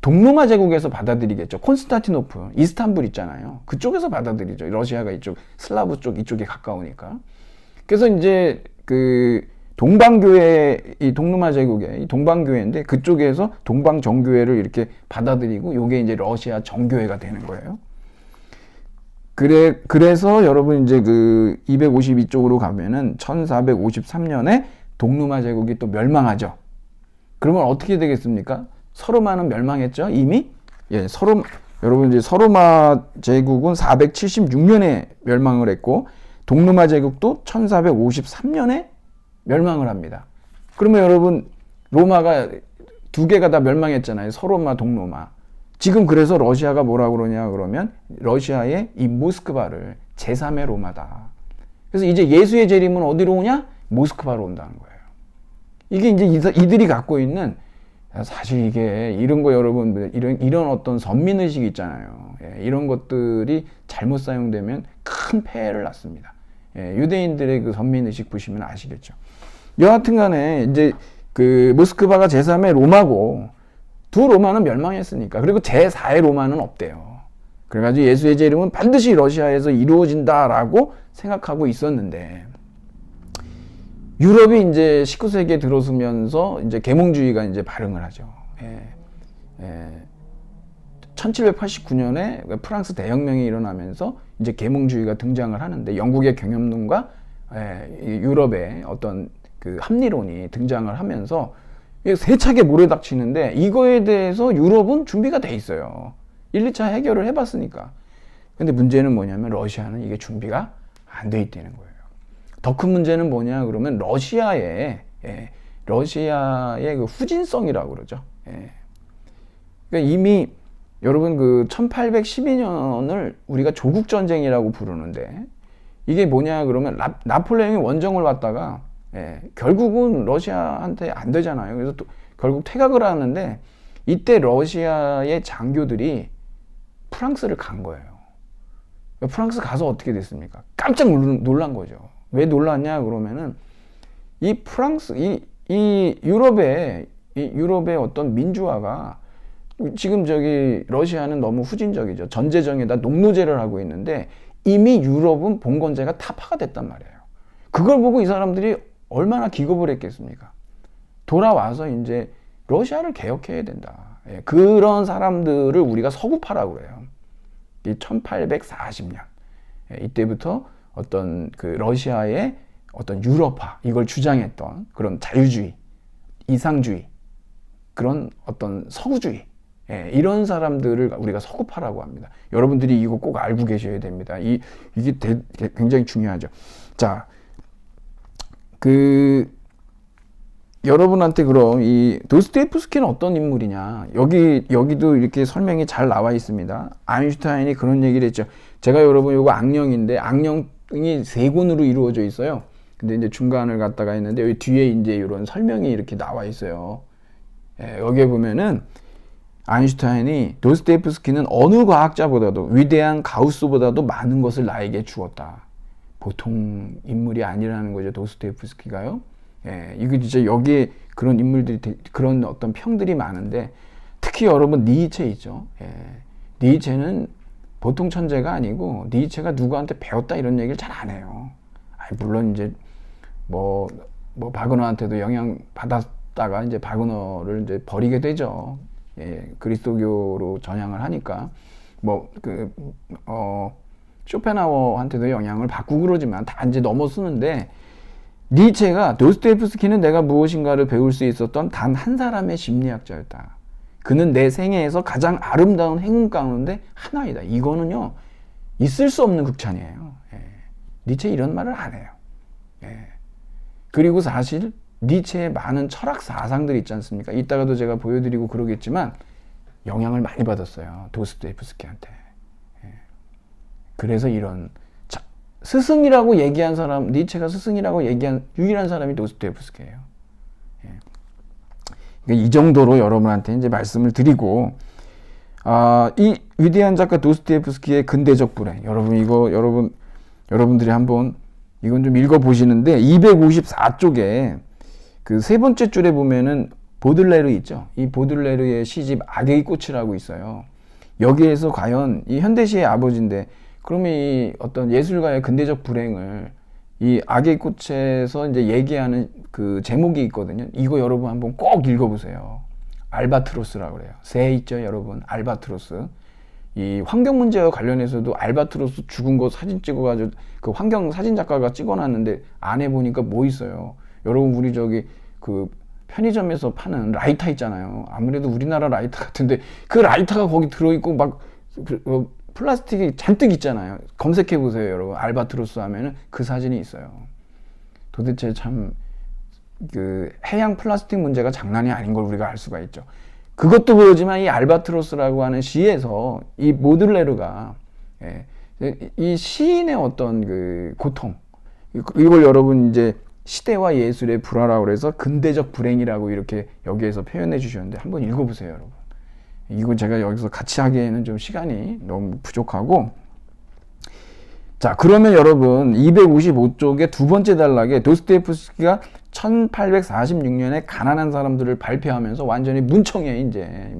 동로마 제국에서 받아들이겠죠. 콘스탄티노플, 이스탄불 있잖아요. 그쪽에서 받아들이죠. 러시아가 이쪽 슬라브 쪽 이쪽에 가까우니까. 그래서 이제 그 동방교회, 이 동로마 제국의 이 동방교회인데 그쪽에서 동방정교회를 이렇게 받아들이고 요게 이제 러시아 정교회가 되는 거예요. 그래서 여러분 이제 그 252쪽으로 가면은 1453년에 동로마 제국이 또 멸망하죠. 그러면 어떻게 되겠습니까? 서로마는 멸망했죠, 이미? 여러분 이제 서로마 제국은 476년에 멸망을 했고 동로마 제국도 1453년에 멸망을 합니다. 그러면 여러분 로마가 두 개가 다 멸망했잖아요. 서로마, 동로마. 지금 그래서 러시아가 뭐라고 그러냐 그러면 러시아의 이 모스크바를 제3의 로마다. 그래서 이제 예수의 재림은 어디로 오냐? 모스크바로 온다는 거예요. 이게 이제 이들이 갖고 있는, 사실 이게 이런 거 여러분 이런 어떤 선민의식이 있잖아요. 이런 것들이 잘못 사용되면 큰 폐해를 낳습니다. 유대인들의 그 선민의식 보시면 아시겠죠. 여하튼 간에 이제 그 모스크바가 제3의 로마고 두 로마는 멸망했으니까. 그리고 제4의 로마는 없대요. 그래가지고 예수의 재림은 반드시 러시아에서 이루어진다라고 생각하고 있었는데, 유럽이 이제 19세기에 들어서면서 이제 계몽주의가 이제 발흥을 하죠. 1789년에 프랑스 대혁명이 일어나면서 이제 계몽주의가 등장을 하는데, 영국의 경험론과 유럽의 어떤 그 합리론이 등장을 하면서 세차게 모래닥치는데, 이거에 대해서 유럽은 준비가 돼 있어요. 1, 2차 해결을 해봤으니까. 근데 문제는 뭐냐면 러시아는 이게 준비가 안 돼 있다는 거예요. 더 큰 문제는 뭐냐 그러면 러시아의 그 후진성이라고 그러죠. 그러니까 이미 여러분 그 1812년을 우리가 조국전쟁이라고 부르는데, 이게 뭐냐 그러면 나폴레옹이 원정을 왔다가 결국은 러시아한테 안 되잖아요. 그래서 또 결국 퇴각을 하는데, 이때 러시아의 장교들이 프랑스를 간 거예요. 프랑스 가서 어떻게 됐습니까? 깜짝 놀란 거죠. 왜 놀랐냐 그러면은 이 프랑스 이 유럽의 어떤 민주화가 지금 저기 러시아는 너무 후진적이죠. 전제정에다 농노제를 하고 있는데, 이미 유럽은 봉건제가 타파가 됐단 말이에요. 그걸 보고 이 사람들이 얼마나 기겁을 했겠습니까? 돌아와서 이제 러시아를 개혁해야 된다. 그런 사람들을 우리가 서구파라고 그래요. 이 1840년 이때부터 어떤 그 러시아의 어떤 유럽화, 이걸 주장했던 그런 자유주의, 이상주의, 그런 어떤 서구주의, 이런 사람들을 우리가 서구파라고 합니다. 여러분들이 이거 꼭 알고 계셔야 됩니다. 이게 굉장히 중요하죠. 자, 여러분한테 그럼 이 도스토옙스키는 어떤 인물이냐, 여기도 이렇게 설명이 잘 나와 있습니다. 아인슈타인이 그런 얘기를 했죠. 제가 여러분 이거 악령인데, 악령이 3권으로 이루어져 있어요. 근데 이제 중간을 갖다가 했는데, 여기 뒤에 이제 이런 설명이 이렇게 나와 있어요. 여기에 보면은 아인슈타인이 도스토옙스키는 어느 과학자보다도, 위대한 가우스보다도 많은 것을 나에게 주었다. 보통 인물이 아니라는 거죠, 도스토옙스키가요. 이거 진짜 여기에 그런 인물들이, 그런 어떤 평들이 많은데, 특히 여러분 니체 있죠. 니체는 보통 천재가 아니고, 니체가 누구한테 배웠다 이런 얘기를 잘 안 해요. 물론 이제 뭐 바그너한테도 영향 받았다가 이제 바그너를 이제 버리게 되죠. 그리스도교로 전향을 하니까. 쇼펜하우어한테도 영향을 받고 그러지만 다 이제 넘어서는데, 니체가 도스토옙스키는 내가 무엇인가를 배울 수 있었던 단 한 사람의 심리학자였다. 그는 내 생애에서 가장 아름다운 행운 가운데 하나이다. 이거는요, 있을 수 없는 극찬이에요. 니체 이런 말을 안 해요. 그리고 사실 니체의 많은 철학 사상들이 있지 않습니까? 이따가도 제가 보여드리고 그러겠지만 영향을 많이 받았어요, 도스토옙스키한테. 그래서 이런 스승이라고 얘기한 사람, 니체가 스승이라고 얘기한 유일한 사람이 도스토옙스키예요. 이 정도로 여러분한테 이제 말씀을 드리고, 이 위대한 작가 도스토옙스키의 근대적 불행, 여러분들이 한번 이건 좀 읽어보시는데, 254쪽에 그 세 번째 줄에 보면은 보들레르 있죠. 이 보들레르의 시집 악의 꽃이라고 있어요. 여기에서 과연 이 현대시의 아버지인데, 그러면 이 어떤 예술가의 근대적 불행을 이 악의 꽃에서 이제 얘기하는 그 제목이 있거든요. 이거 여러분 한번 꼭 읽어보세요. 알바트로스라고 그래요. 새 있죠, 여러분. 알바트로스. 이 환경 문제와 관련해서도 알바트로스 죽은 거 사진 찍어가지고 그 환경 사진 작가가 찍어놨는데, 안에 보니까 뭐 있어요. 여러분, 우리 저기 그 편의점에서 파는 라이터 있잖아요. 아무래도 우리나라 라이터 같은데, 그 라이터가 거기 들어있고 막 플라스틱이 잔뜩 있잖아요. 검색해 보세요, 여러분. 알바트로스 하면은 그 사진이 있어요. 도대체 참 그 해양 플라스틱 문제가 장난이 아닌 걸 우리가 알 수가 있죠. 그것도 그러지만 이 알바트로스라고 하는 시에서 이 모들레르가 이 시인의 어떤 그 고통, 이걸 여러분 이제 시대와 예술의 불화라고 그래서 근대적 불행이라고 이렇게 여기에서 표현해 주셨는데, 한번 읽어보세요, 여러분. 이거 제가 여기서 같이 하기에는 좀 시간이 너무 부족하고. 자, 그러면 여러분 255쪽의 두 번째 단락에 도스토옙스키가 1846년에 가난한 사람들을 발표하면서 완전히 문청에 이제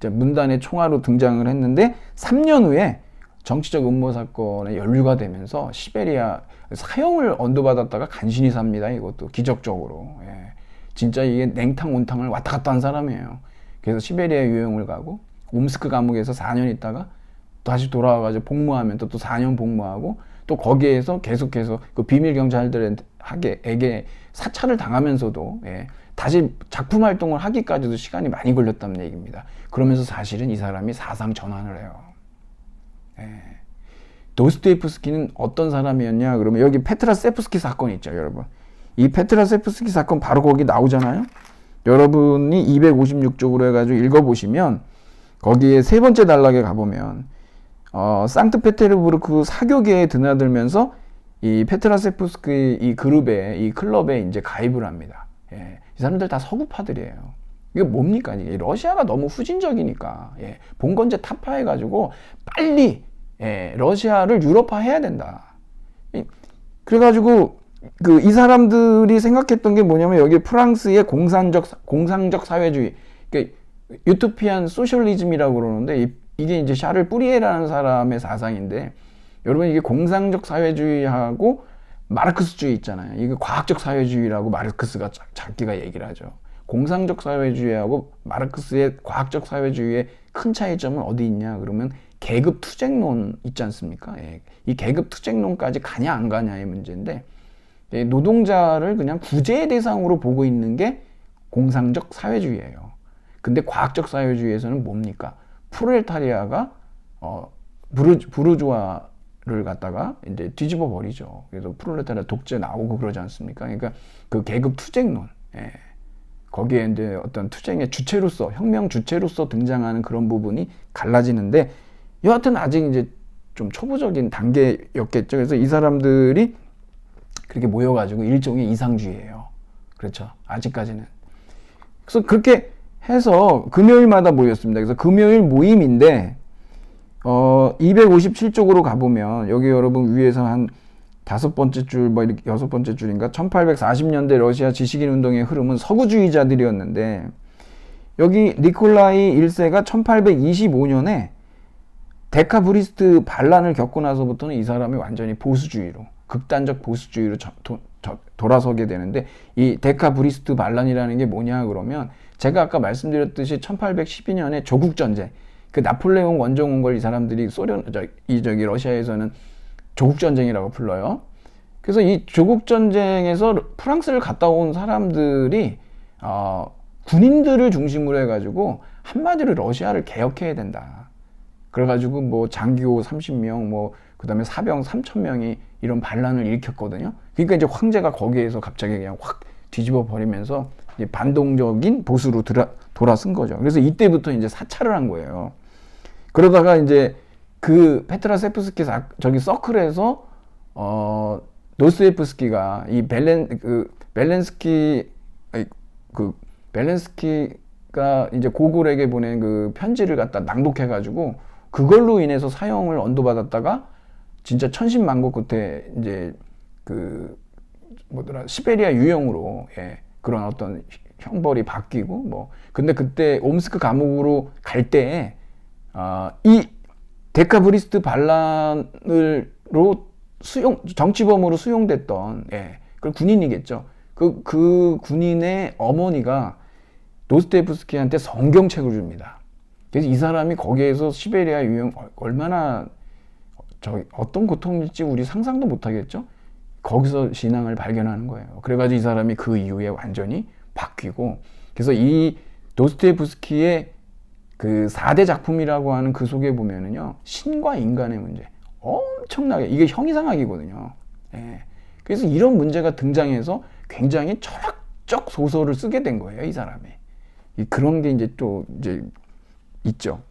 문단의 총화로 등장을 했는데, 3년 후에 정치적 음모 사건에 연루가 되면서 시베리아 사형을 언도받았다가 간신히 삽니다. 이것도 기적적으로. 예. 진짜 이게 냉탕 온탕을 왔다 갔다 한 사람이에요. 그래서 시베리아 유형을 가고 옴스크 감옥에서 4년 있다가 다시 돌아와가지고 복무하면 또 4년 복무하고 또 거기에서 계속해서 그 비밀 경찰들에게 사찰을 당하면서도 예, 다시 작품 활동을 하기까지도 시간이 많이 걸렸다는 얘기입니다. 그러면서 사실은 이 사람이 사상 전환을 해요. 예. 도스토옙스키는 어떤 사람이었냐 그러면 여기 페트라세프스키 사건 있죠, 여러분. 이 페트라세프스키 사건 바로 거기 나오잖아요. 여러분이 256쪽으로 해가지고 읽어보시면 거기에 세 번째 단락에 가보면 상트페테르부르크 사교계에 드나들면서 이 페트라세프스키 이 그룹에 이 클럽에 이제 가입을 합니다. 예. 이 사람들 다 서구파들이에요. 이게 뭡니까? 이게 러시아가 너무 후진적이니까 예. 봉건제 타파해가지고 빨리 예. 러시아를 유럽화 해야 된다. 그래가지고 이 사람들이 생각했던 게 뭐냐면 여기 프랑스의 공상적 사회주의, 그러니까 유토피안 소셜리즘이라고 그러는데 이게 이제 샤를 뿌리에라는 사람의 사상인데 여러분 이게 공상적 사회주의하고 마르크스주의 있잖아요. 이게 과학적 사회주의라고 마르크스가 자기가 얘기를 하죠. 공상적 사회주의하고 마르크스의 과학적 사회주의의 큰 차이점은 어디 있냐 그러면 계급 투쟁론 있지 않습니까? 예. 이 계급 투쟁론까지 가냐 안 가냐의 문제인데 노동자를 그냥 구제의 대상으로 보고 있는 게 공상적 사회주의예요. 근데 과학적 사회주의에서는 뭡니까? 프롤레타리아가 부르주아를 갖다가 이제 뒤집어 버리죠. 그래서 프롤레타리아 독재 나오고 그러지 않습니까? 그러니까 그 계급 투쟁론, 예. 거기에 이제 어떤 투쟁의 주체로서, 혁명 주체로서 등장하는 그런 부분이 갈라지는데 여하튼 아직 이제 좀 초보적인 단계였겠죠. 그래서 이 사람들이 그렇게 모여가지고 일종의 이상주의예요. 그렇죠. 아직까지는. 그래서 그렇게 해서 금요일마다 모였습니다. 그래서 금요일 모임인데 257쪽으로 가보면 여기 여러분 위에서 한 5번째 줄, 뭐 이렇게 6번째 줄인가 1840년대 러시아 지식인 운동의 흐름은 서구주의자들이었는데 여기 니콜라이 1세가 1825년에 데카브리스트 반란을 겪고 나서부터는 이 사람이 완전히 보수주의로 극단적 보수주의로 돌아서게 되는데 이 데카브리스트 반란이라는 게 뭐냐 그러면 제가 아까 말씀드렸듯이 1812년에 조국전쟁 그 나폴레옹 원정 온 걸 이 사람들이 러시아에서는 조국전쟁이라고 불러요. 그래서 이 조국전쟁에서 프랑스를 갔다 온 사람들이 군인들을 중심으로 해가지고 한마디로 러시아를 개혁해야 된다. 그래가지고 뭐 장교 30명 뭐 그다음에 사병 3,000명이 이런 반란을 일으켰거든요. 그러니까 이제 황제가 거기에서 갑자기 그냥 확 뒤집어 버리면서 이제 반동적인 보수로 돌아선 거죠. 그래서 이때부터 이제 사찰을 한 거예요. 그러다가 이제 그 페트라세프스키 저기 서클에서 도스토옙스키가 이 벨렌스키가 이제 고골에게 보낸 그 편지를 갖다 낭독해가지고 그걸로 인해서 사형을 언도받았다가 진짜 천신만고 끝에 이제 시베리아 유형으로 예, 그런 어떤 형벌이 바뀌고 뭐 근데 그때 옴스크 감옥으로 갈 때에 이 데카브리스트 반란으로 정치범으로 수용됐던 예, 그 군인이겠죠. 그 군인의 어머니가 도스토옙스키한테 성경책을 줍니다. 그래서 이 사람이 거기에서 시베리아 유형 얼마나 어떤 고통일지 우리 상상도 못하겠죠. 거기서 신앙을 발견하는 거예요. 그래가지고 이 사람이 그 이후에 완전히 바뀌고 그래서 이 도스토옙스키의 그 4대 작품이라고 하는 그 속에 보면은요 신과 인간의 문제 엄청나게 이게 형이상학이거든요. 예. 그래서 이런 문제가 등장해서 굉장히 철학적 소설을 쓰게 된 거예요, 이 사람이. 그런 게 이제 또 이제 있죠.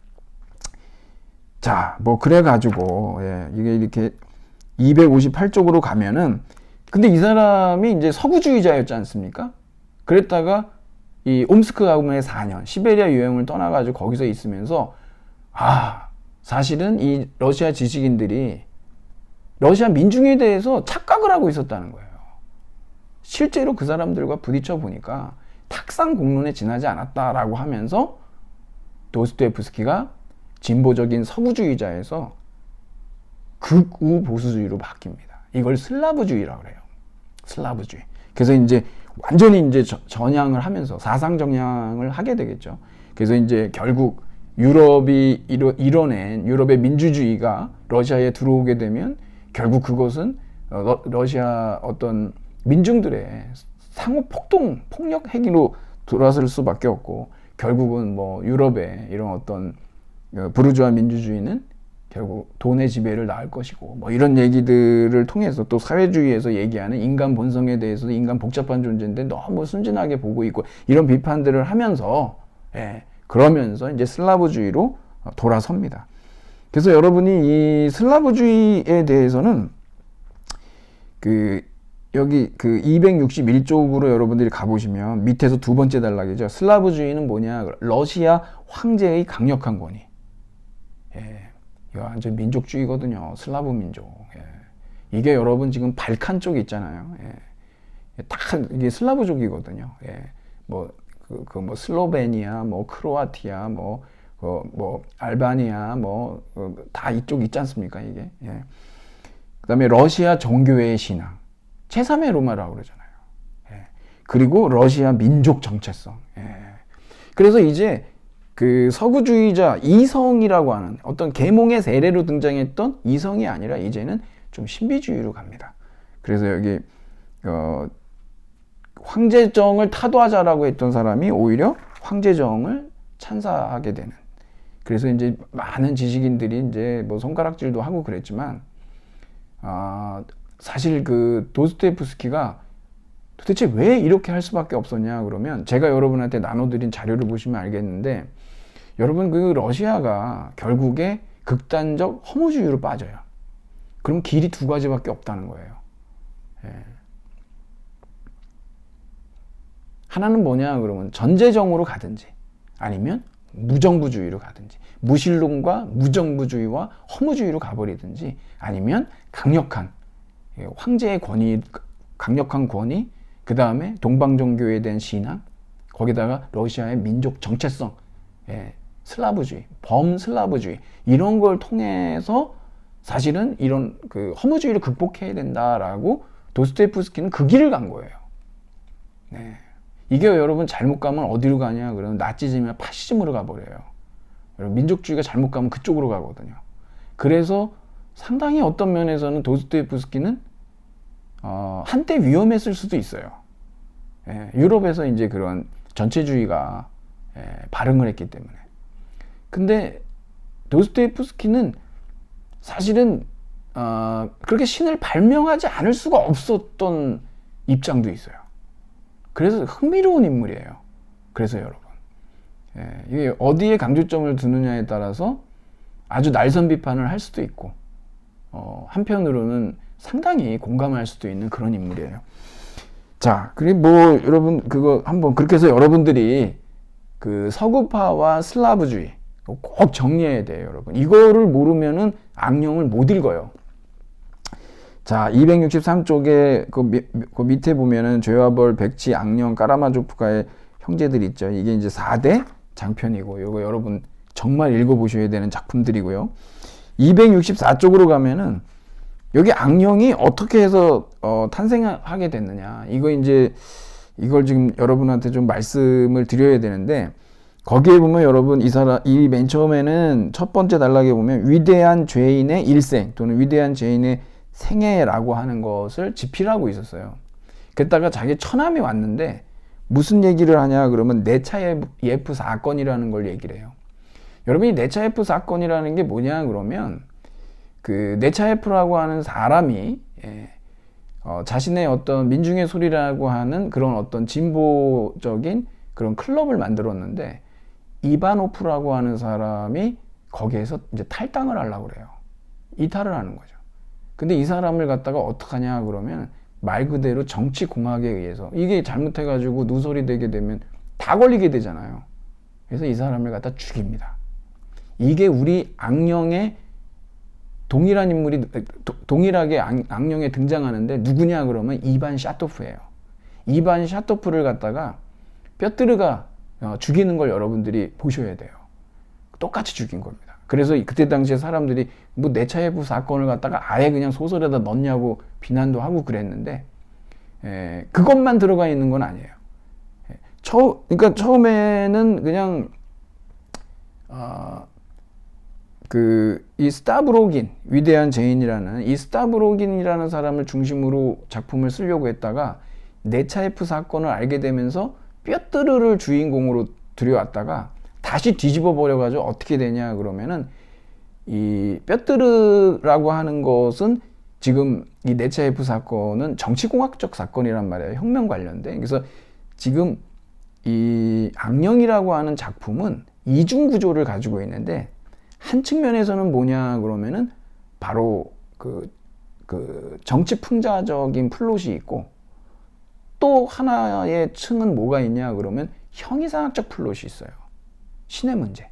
자, 뭐 그래가지고 예, 이게 이렇게 258쪽으로 가면은 근데 이 사람이 이제 서구주의자였지 않습니까? 그랬다가 이 옴스크 가문의 4년 시베리아 유형을 떠나가지고 거기서 있으면서 사실은 이 러시아 지식인들이 러시아 민중에 대해서 착각을 하고 있었다는 거예요. 실제로 그 사람들과 부딪혀 보니까 탁상 공론에 지나지 않았다라고 하면서 도스토옙스키가 진보적인 서구주의자에서 극우 보수주의로 바뀝니다. 이걸 슬라브주의라고 그래요. 슬라브주의. 그래서 이제 완전히 이제 전향을 하면서 사상 전향을 하게 되겠죠. 그래서 이제 결국 유럽이 이뤄낸 유럽의 민주주의가 러시아에 들어오게 되면 결국 그것은 러시아 어떤 민중들의 상호 폭력 행위로 돌아설 수밖에 없고, 결국은 뭐 유럽의 이런 어떤 부르주아 민주주의는 결국 돈의 지배를 낳을 것이고, 뭐 이런 얘기들을 통해서 또 사회주의에서 얘기하는 인간 본성에 대해서도 인간 복잡한 존재인데 너무 순진하게 보고 있고, 이런 비판들을 하면서 그러면서 이제 슬라브주의로 돌아섭니다. 그래서 여러분이 이 슬라브주의에 대해서는 여기 261쪽으로 여러분들이 가보시면 밑에서 두 번째 단락이죠. 슬라브주의는 뭐냐? 러시아 황제의 강력한 권위. 이거 완전 민족주의거든요. 슬라브 민족. 이게 여러분 지금 발칸 쪽 있잖아요. 딱 이게 슬라브족이거든요. 뭐 슬로베니아, 뭐 크로아티아, 뭐 알바니아, 다 이쪽 있지 않습니까? 이게. 그다음에 러시아 종교의 신앙, 제3의 로마라고 그러잖아요. 그리고 러시아 민족 정체성. 그래서 이제 그 서구주의자 이성이라고 하는 어떤 계몽의 세례로 등장했던 이성이 아니라 이제는 좀 신비주의로 갑니다. 그래서 여기 황제정을 타도하자라고 했던 사람이 오히려 황제정을 찬사하게 되는. 그래서 이제 많은 지식인들이 이제 뭐 손가락질도 하고 그랬지만, 사실 그 도스토옙스키가 도대체 왜 이렇게 할 수밖에 없었냐 그러면, 제가 여러분한테 나눠드린 자료를 보시면 알겠는데, 여러분 그 러시아가 결국에 극단적 허무주의로 빠져요. 그럼 길이 두 가지밖에 없다는 거예요. 하나는 뭐냐 그러면 전제정으로 가든지, 아니면 무정부주의로 가든지, 무신론과 무정부주의와 허무주의로 가버리든지, 아니면 강력한 황제의 권위, 강력한 권위, 그 다음에 동방종교에 대한 신앙, 거기다가 러시아의 민족 정체성, 슬라브주의, 범슬라브주의, 이런 걸 통해서 사실은 이런 그 허무주의를 극복해야 된다라고 도스토옙스키는 그 길을 간 거예요. 이게 여러분 잘못 가면 어디로 가냐 그러면 나치즘이나 파시즘으로 가버려요. 여러분 민족주의가 잘못 가면 그쪽으로 가거든요. 그래서 상당히 어떤 면에서는 도스토옙스키는 한때 위험했을 수도 있어요. 유럽에서 이제 그런 전체주의가 발흥을 했기 때문에. 근데 도스토옙스키는 사실은 그렇게 신을 발명하지 않을 수가 없었던 입장도 있어요. 그래서 흥미로운 인물이에요. 그래서 여러분, 이게 어디에 강조점을 두느냐에 따라서 아주 날선 비판을 할 수도 있고, 한편으로는 상당히 공감할 수도 있는 그런 인물이에요. 자, 그리고 뭐 여러분 그거 한번 그렇게 해서 여러분들이 그 서구파와 슬라브주의 꼭 정리해야 돼요, 여러분. 이거를 모르면은 악령을 못 읽어요. 자, 263쪽에 그 밑에 보면은 죄와 벌, 백치, 악령, 까라마조프가의 형제들 있죠. 이게 이제 4대 장편이고, 이거 여러분 정말 읽어보셔야 되는 작품들이고요. 264쪽으로 가면은 여기 악령이 어떻게 해서 탄생하게 됐느냐, 이걸 지금 여러분한테 좀 말씀을 드려야 되는데, 거기에 보면 여러분 이 맨 처음에는 첫 번째 단락에 보면 위대한 죄인의 일생 또는 위대한 죄인의 생애라고 하는 것을 지필하고 있었어요. 그랬다가 자기 처남이 왔는데 무슨 얘기를 하냐 그러면 네차예프 사건이라는 걸 얘기를 해요. 여러분이 네차예프 사건이라는 게 뭐냐 그러면, 그 네차예프라고 하는 사람이 자신의 어떤 민중의 소리라고 하는 그런 어떤 진보적인 그런 클럽을 만들었는데, 이바노프라고 하는 사람이 거기에서 이제 탈당을 하려고 그래요. 이탈을 하는 거죠. 근데 이 사람을 갖다가 어떡하냐 그러면 말 그대로 정치 공학에 의해서, 이게 잘못해가지고 누설이 되게 되면 다 걸리게 되잖아요. 그래서 이 사람을 갖다 죽입니다. 이게 우리 악령의 동일한 인물이 동일하게 악령에 등장하는데 누구냐 그러면 이반 샤토프예요. 이반 샤토프를 갖다가 뼈뜨르가 죽이는 걸 여러분들이 보셔야 돼요. 똑같이 죽인 겁니다. 그래서 그때 당시에 사람들이 뭐 네차예프 사건을 갖다가 아예 그냥 소설에다 넣냐고 비난도 하고 그랬는데, 그것만 들어가 있는 건 아니에요. 그러니까 처음에는 그냥 이 스타브로긴, 위대한 죄인이라는 이 스타브로긴이라는 사람을 중심으로 작품을 쓰려고 했다가 네차예프 사건을 알게 되면서 뼈뜨르를 주인공으로 들여왔다가 다시 뒤집어 버려가지고 어떻게 되냐 그러면은, 이 뼈뜨르라고 하는 것은 지금 이 네차예프 사건은 정치공학적 사건이란 말이에요. 혁명 관련된. 그래서 지금 이 악령이라고 하는 작품은 이중 구조를 가지고 있는데, 한 측면에서는 뭐냐 그러면은 바로 그 정치 풍자적인 플롯이 있고, 또 하나의 층은 뭐가 있냐 그러면 형이상학적 플롯이 있어요. 신의 문제.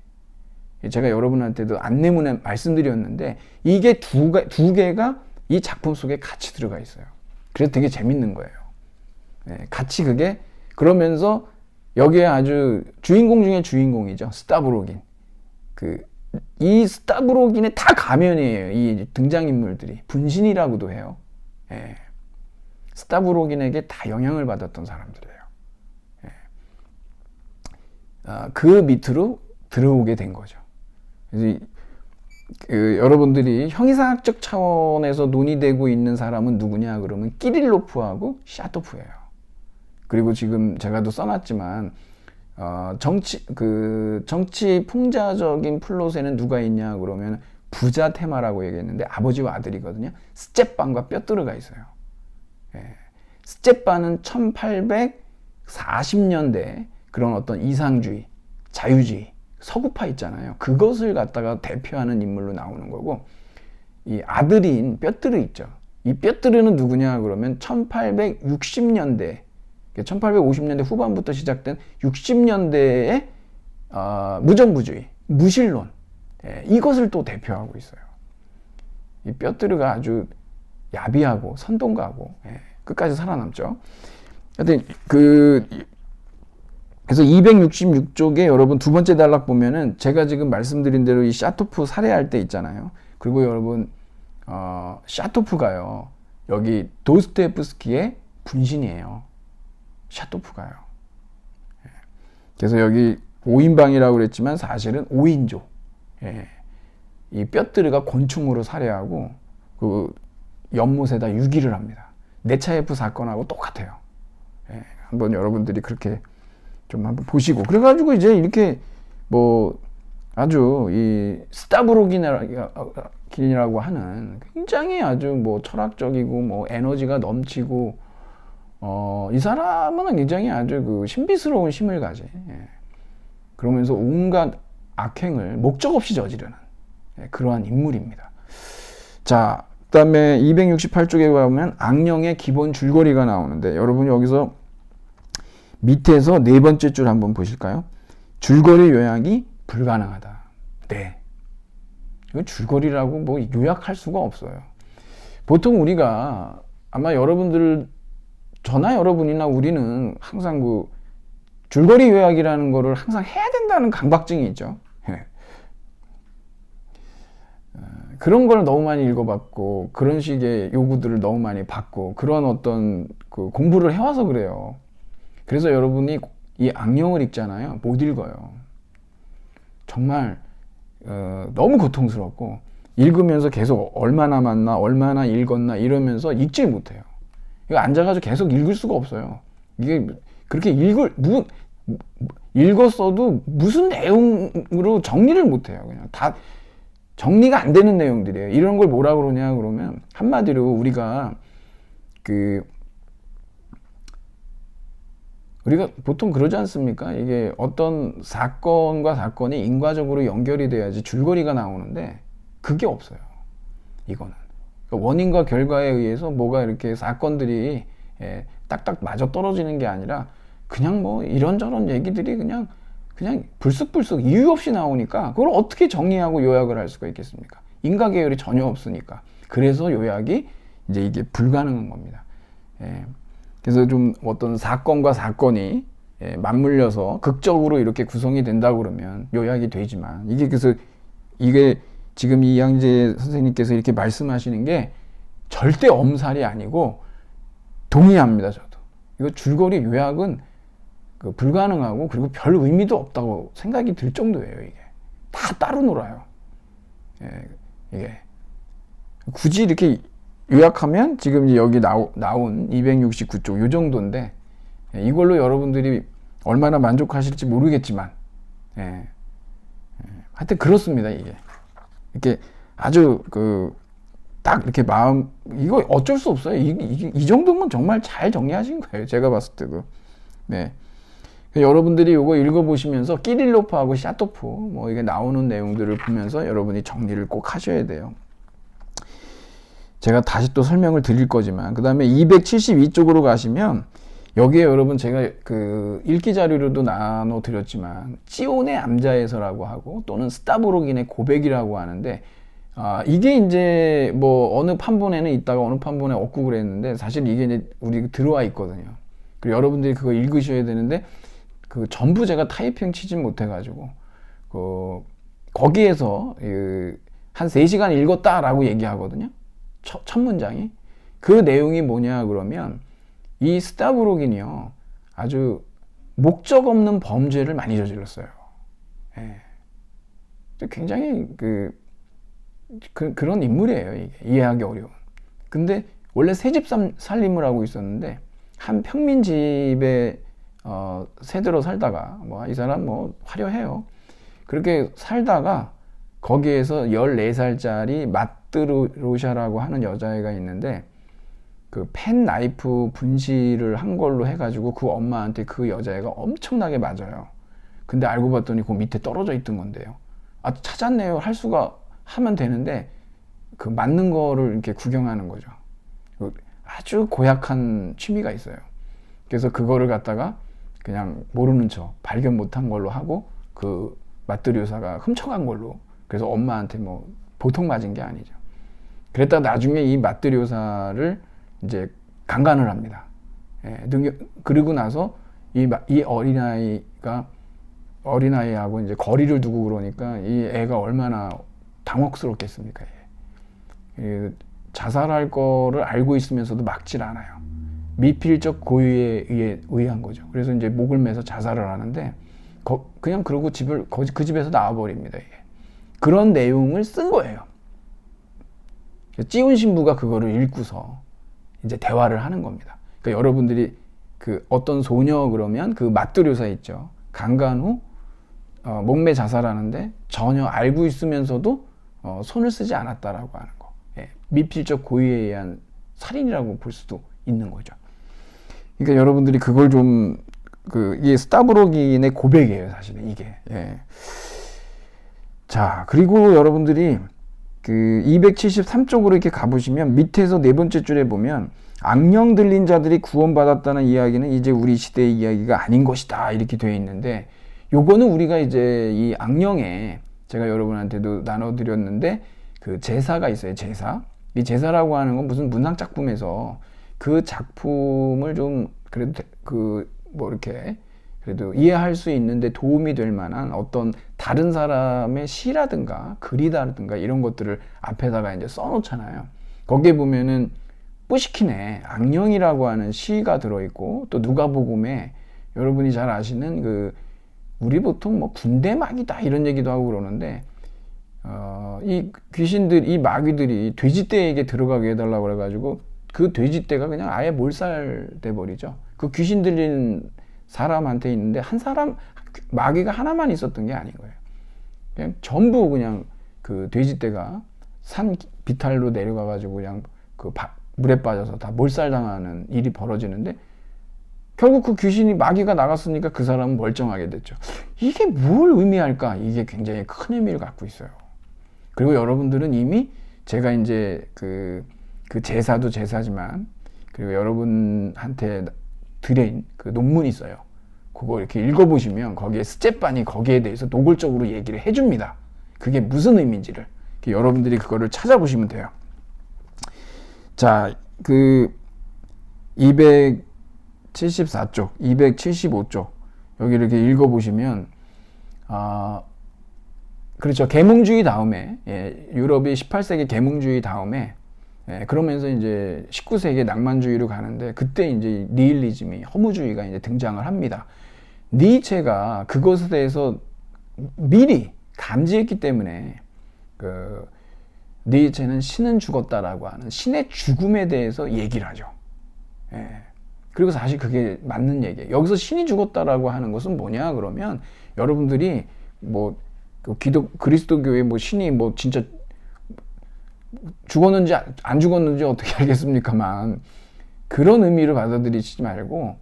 제가 여러분한테도 안내문에 말씀드렸는데, 이게 두 개가 이 작품 속에 같이 들어가 있어요. 그래서 되게 재밌는 거예요. 같이 그게, 그러면서 여기에 아주 주인공 중에 주인공이죠. 스타브로긴. 이 스타브로긴의 다 가면이에요. 이 등장인물들이. 분신이라고도 해요. 스타브로긴에게 다 영향을 받았던 사람들이에요. 그 밑으로 들어오게 된 거죠. 그래서 여러분들이 형이상학적 차원에서 논의되고 있는 사람은 누구냐 그러면 끼릴로프하고 샤토프예요. 그리고 지금 제가 또 써놨지만, 정치 풍자적인 플롯에는 누가 있냐 그러면 부자 테마라고 얘기했는데, 아버지와 아들이거든요. 스제반과 뼈뜨르가 있어요. 스제반은 1840년대 그런 어떤 이상주의, 자유주의, 서구파 있잖아요. 그것을 갖다가 대표하는 인물로 나오는 거고, 이 아들인 뼈뜨르 있죠. 이 뼈뜨르는 누구냐 그러면 1860년대, 1850년대 후반부터 시작된 60년대의 무정부주의, 무신론, 이것을 또 대표하고 있어요. 이 뼈뜨르가 아주 야비하고 선동가고, 끝까지 살아남죠. 하여튼 그래서 266쪽에 여러분 두 번째 단락 보면은 제가 지금 말씀드린 대로 이 샤토프 살해할 때 있잖아요. 그리고 여러분, 샤토프가요, 여기 도스토옙스키의 분신이에요. 샤토프가요. 그래서 여기 5인방이라고 그랬지만 사실은 5인조. 이 뼈뜨르가 곤충으로 살해하고 그 연못에다 유기를 합니다. 네차예프 사건하고 똑같아요. 한번 여러분들이 그렇게 좀 한번 보시고, 그래가지고 이제 이렇게 뭐 아주 이 스타브로긴이라고 하는 굉장히 아주 뭐 철학적이고 뭐 에너지가 넘치고, 이 사람은 굉장히 아주 신비스러운 힘을 가진, 그러면서 온갖 악행을 목적 없이 저지르는 그러한 인물입니다. 자, 그 다음에 268쪽에 보면 악령의 기본 줄거리가 나오는데, 여러분 여기서 밑에서 네 번째 줄 한번 보실까요? 줄거리 요약이 불가능하다. 네. 이거 줄거리라고 뭐 요약할 수가 없어요. 보통 우리가 아마 저나 여러분이나 우리는 항상 줄거리 요약이라는 거를 항상 해야 된다는 강박증이 있죠. 그런 걸 너무 많이 읽어봤고, 그런 식의 요구들을 너무 많이 받고, 그런 어떤 공부를 해와서 그래요. 그래서 여러분이 이 악령을 읽잖아요. 못 읽어요. 정말 너무 고통스럽고, 읽으면서 계속 얼마나 맞나, 얼마나 읽었나 이러면서 읽질 못해요. 이거 앉아가지고 계속 읽을 수가 없어요. 이게 그렇게 읽었어도 무슨 내용으로 정리를 못해요. 그냥 다 정리가 안 되는 내용들이에요. 이런 걸 뭐라 그러냐 그러면, 한마디로 우리가 보통 그러지 않습니까? 이게 어떤 사건과 사건이 인과적으로 연결이 돼야지 줄거리가 나오는데, 그게 없어요. 이거는. 그러니까 원인과 결과에 의해서 뭐가 이렇게 사건들이 딱딱 맞아 떨어지는 게 아니라, 그냥 뭐 이런저런 얘기들이 그냥 불쑥불쑥 이유 없이 나오니까, 그걸 어떻게 정리하고 요약을 할 수가 있겠습니까? 인과 계열이 전혀 없으니까. 그래서 요약이 이제 이게 불가능한 겁니다. 그래서 좀 어떤 사건과 사건이 맞물려서 극적으로 이렇게 구성이 된다 그러면 요약이 되지만, 이게 그래서 이게 지금 이양재 선생님께서 이렇게 말씀하시는 게 절대 엄살이 아니고 동의합니다. 저도 이거 줄거리 요약은 불가능하고 그리고 별 의미도 없다고 생각이 들 정도예요. 이게 다 따로 놀아요. 예, 이게 굳이 이렇게 요약하면 지금 여기 나온 269쪽 요 정도인데, 이걸로 여러분들이 얼마나 만족하실지 모르겠지만, 하여튼 그렇습니다. 이게 이렇게 아주 딱 이렇게 마음, 이거 어쩔 수 없어요. 이 정도면 정말 잘 정리하신 거예요. 제가 봤을 때도. 네. 여러분들이 이거 읽어보시면서 끼릴로프하고 샤토프 뭐 이게 나오는 내용들을 보면서 여러분이 정리를 꼭 하셔야 돼요. 제가 다시 또 설명을 드릴 거지만, 그 다음에 272쪽으로 가시면 여기에 여러분 제가 읽기 자료로도 나눠 드렸지만 찌온의 암자에서라고 하고 또는 스타브로긴의 고백이라고 하는데, 이게 이제 뭐 어느 판본에는 있다가 어느 판본에 없고 그랬는데, 사실 이게 이제 우리 들어와 있거든요. 그리고 여러분들이 그거 읽으셔야 되는데 전부 제가 타이핑 치진 못해가지고 거기에서 한 3시간 읽었다라고 얘기하거든요. 첫 문장이. 그 내용이 뭐냐 그러면 이 스타브로긴이요 아주 목적 없는 범죄를 많이 저질렀어요. 예. 굉장히 그런 인물이에요. 이게 이해하기 어려운. 근데 원래 새집 살림을 하고 있었는데 한 평민집에 새들어 살다가 이 사람 화려해요. 그렇게 살다가 거기에서 14살짜리 마트로샤라고 하는 여자애가 있는데 펜 나이프 분실을 한 걸로 해가지고 그 엄마한테 그 여자애가 엄청나게 맞아요. 근데 알고 봤더니 그 밑에 떨어져 있던 건데요. 찾았네요. 하면 되는데 맞는 거를 이렇게 구경하는 거죠. 아주 고약한 취미가 있어요. 그래서 그거를 갖다가 그냥 모르는 척 발견 못한 걸로 하고 마트료사가 훔쳐간 걸로, 그래서 엄마한테 보통 맞은 게 아니죠. 그랬다가 나중에 이 마트료사를 이제 강간을 합니다. 그리고 나서 이 어린아이하고 이제 거리를 두고 그러니까 이 애가 얼마나 당혹스럽겠습니까? 자살할 거를 알고 있으면서도 막질 않아요. 미필적 고의에 의한 거죠. 그래서 이제 목을 매서 자살을 하는데 그냥 그러고 그 집에서 나와버립니다. 이게. 그런 내용을 쓴 거예요. 찌운 신부가 그거를 읽고서 이제 대화를 하는 겁니다. 그러니까 여러분들이 어떤 소녀 그러면 마트료사 있죠. 강간 후 목매 자살하는데 전혀 알고 있으면서도 손을 쓰지 않았다라고 하는 거. 미필적 고의에 의한 살인이라고 볼 수도 있는 거죠. 그러니까 여러분들이 그걸 좀 이게 스타브로긴의 고백이에요, 사실은 이게. 자, 그리고 여러분들이 273쪽으로 이렇게 가보시면 밑에서 4번째 줄에 보면 악령 들린 자들이 구원받았다는 이야기는 이제 우리 시대의 이야기가 아닌 것이다 이렇게 되어 있는데, 요거는 우리가 이제 이 악령에 제가 여러분한테도 나눠드렸는데 제사가 있어요. 제사. 이 제사라고 하는 건 무슨 문학 작품에서 그 작품을 좀 그래도 이렇게 그래도 이해할 수 있는데 도움이 될 만한 어떤 다른 사람의 시라든가 글이라든가 이런 것들을 앞에다가 이제 써놓잖아요. 거기에 보면은 뿌시킨의 악령이라고 하는 시가 들어있고, 또 누가복음에 여러분이 잘 아시는 우리 보통 군대 마귀다 이런 얘기도 하고 그러는데, 이 귀신들, 이 마귀들이 돼지떼에게 들어가게 해달라고 그래가지고 그 돼지떼가 그냥 아예 몰살돼 버리죠. 그 귀신 들린 사람한테 있는데 마귀가 하나만 있었던 게 아닌 거예요. 그냥 전부 그냥 돼지떼가 산 비탈로 내려가가지고 그냥 물에 빠져서 다 몰살당하는 일이 벌어지는데, 결국 그 귀신이 마귀가 나갔으니까 그 사람은 멀쩡하게 됐죠. 이게 뭘 의미할까? 이게 굉장히 큰 의미를 갖고 있어요. 그리고 여러분들은 이미 제가 이제 그 제사도 제사지만, 그리고 여러분한테 드린 논문이 있어요. 그거 이렇게 읽어보시면 거기에 스제반이 거기에 대해서 노골적으로 얘기를 해줍니다. 그게 무슨 의미인지를. 여러분들이 그거를 찾아보시면 돼요. 자, 274쪽, 275쪽 여기 이렇게 읽어보시면 그렇죠. 계몽주의 다음에, 유럽이 18세기 계몽주의 다음에, 그러면서 이제 19세기 낭만주의로 가는데, 그때 이제 니힐리즘이, 허무주의가 이제 등장을 합니다. 니체가 그것에 대해서 미리 감지했기 때문에, 니체는 신은 죽었다라고 하는 신의 죽음에 대해서 얘기를 하죠. 그리고 사실 그게 맞는 얘기예요. 여기서 신이 죽었다라고 하는 것은 뭐냐 그러면, 여러분들이 뭐 그리스도교의 뭐 신이 뭐 진짜 죽었는지 안 죽었는지 어떻게 알겠습니까만, 그런 의미를 받아들이지 말고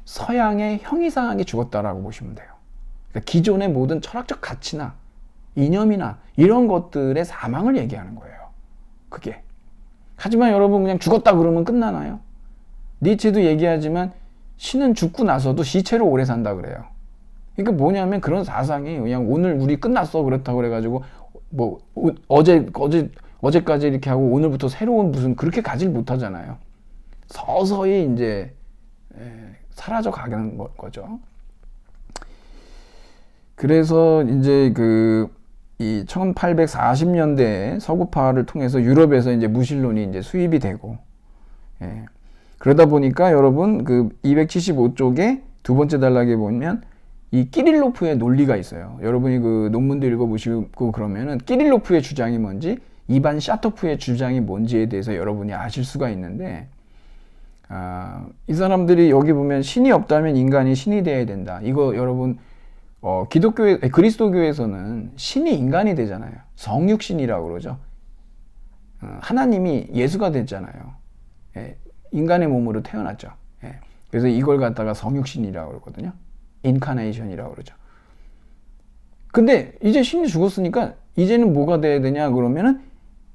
서양의 형이상하게 죽었다라고 보시면 돼요. 그러니까 기존의 모든 철학적 가치나 이념이나 이런 것들의 사망을 얘기하는 거예요. 그게. 하지만 여러분 그냥 죽었다 그러면 끝나나요? 니체도 얘기하지만 신은 죽고 나서도 시체로 오래 산다 그래요. 그러니까 뭐냐면 그런 사상이 그냥 오늘 우리 끝났어 그렇다고 그래가지고 뭐 어제까지 이렇게 하고 오늘부터 새로운 무슨 그렇게 가질 못하잖아요. 서서히 이제 사라져 가는 거죠. 그래서 이제 이 1840년대에 서구파를 통해서 유럽에서 이제 무신론이 이제 수입이 되고, 그러다 보니까 여러분 275쪽에 두 번째 단락에 보면 이 끼릴로프의 논리가 있어요. 여러분이 그 논문도 읽어보시고 그러면은 끼릴로프의 주장이 뭔지, 이반 샤토프의 주장이 뭔지에 대해서 여러분이 아실 수가 있는데, 이 사람들이 여기 보면 신이 없다면 인간이 신이 되어야 된다. 이거 여러분 그리스도교에서는 신이 인간이 되잖아요. 성육신이라고 그러죠. 하나님이 예수가 됐잖아요. 인간의 몸으로 태어났죠. 그래서 이걸 갖다가 성육신이라고 그러거든요. 인카네이션이라고 그러죠. 근데 이제 신이 죽었으니까 이제는 뭐가 돼야 되냐 그러면은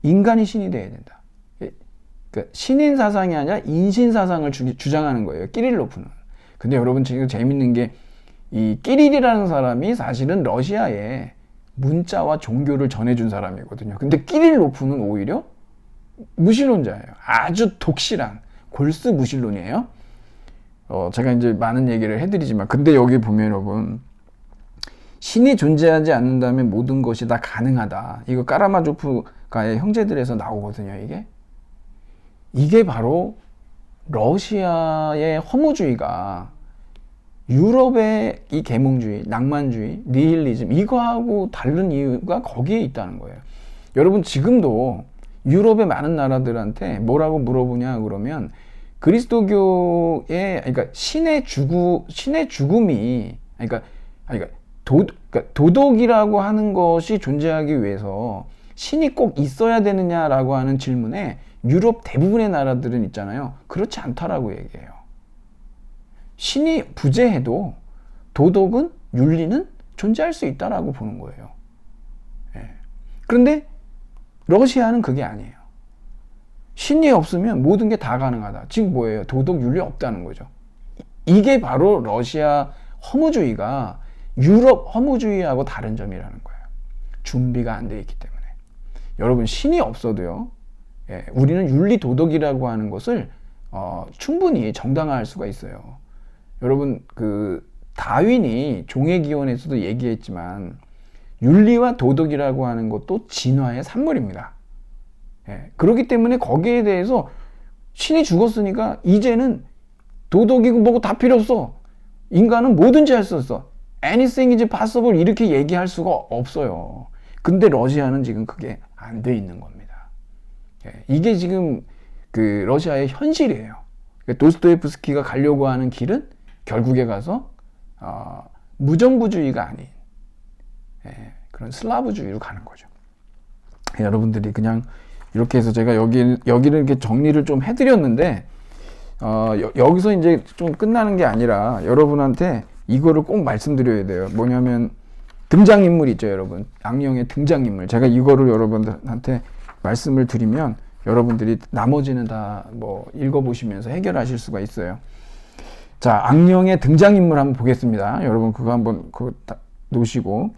인간이 신이 돼야 된다. 그러니까 신인 사상이 아니라 인신 사상을 주장하는 거예요. 끼릴로프는. 근데 여러분 지금 재밌는 게, 이 끼릴이라는 사람이 사실은 러시아에 문자와 종교를 전해준 사람이거든요. 근데 끼릴로프는 오히려 무신론자예요. 아주 독실한 골스 무신론이에요. 제가 이제 많은 얘기를 해드리지만, 근데 여기 보면 여러분, 신이 존재하지 않는다면 모든 것이 다 가능하다. 이거 까라마조프가의 형제들에서 나오거든요. 이게 바로 러시아의 허무주의가 유럽의 이 계몽주의, 낭만주의, 니힐리즘, 이거하고 다른 이유가 거기에 있다는 거예요. 여러분 지금도 유럽의 많은 나라들한테 뭐라고 물어보냐 그러면, 그리스도교의, 그러니까 신의 죽음이, 그러니까 도덕이라고 하는 것이 존재하기 위해서 신이 꼭 있어야 되느냐라고 하는 질문에 유럽 대부분의 나라들은 있잖아요. 그렇지 않다라고 얘기해요. 신이 부재해도 도덕은, 윤리는 존재할 수 있다라고 보는 거예요. 그런데 러시아는 그게 아니에요. 신이 없으면 모든 게 다 가능하다. 지금 뭐예요? 도덕, 윤리 없다는 거죠. 이게 바로 러시아 허무주의가 유럽 허무주의하고 다른 점이라는 거예요. 준비가 안 돼 있기 때문에. 여러분 신이 없어도요, 우리는 윤리 도덕이라고 하는 것을 충분히 정당화할 수가 있어요. 여러분 다윈이 종의 기원에서도 얘기했지만, 윤리와 도덕이라고 하는 것도 진화의 산물입니다. 그렇기 때문에 거기에 대해서 신이 죽었으니까 이제는 도덕이고 뭐고 다 필요 없어. 인간은 뭐든지 할 수 있어. Anything is possible 이렇게 얘기할 수가 없어요. 근데 러시아는 지금 그게 안 돼 있는 겁니다. 이게 지금 러시아의 현실이에요. 도스토옙스키가 가려고 하는 길은 결국에 가서 무정부주의가 아닌 그런 슬라브주의로 가는 거죠. 여러분들이 그냥 이렇게 해서 제가 여기를 이렇게 정리를 좀 해드렸는데, 여기서 이제 좀 끝나는 게 아니라 여러분한테 이거를 꼭 말씀드려야 돼요. 뭐냐면 등장인물 있죠, 여러분. 악령의 등장인물. 제가 이거를 여러분들한테 말씀을 드리면 여러분들이 나머지는 다 뭐 읽어보시면서 해결하실 수가 있어요. 자, 악령의 등장인물 한번 보겠습니다. 여러분 그거 한번 놓으시고,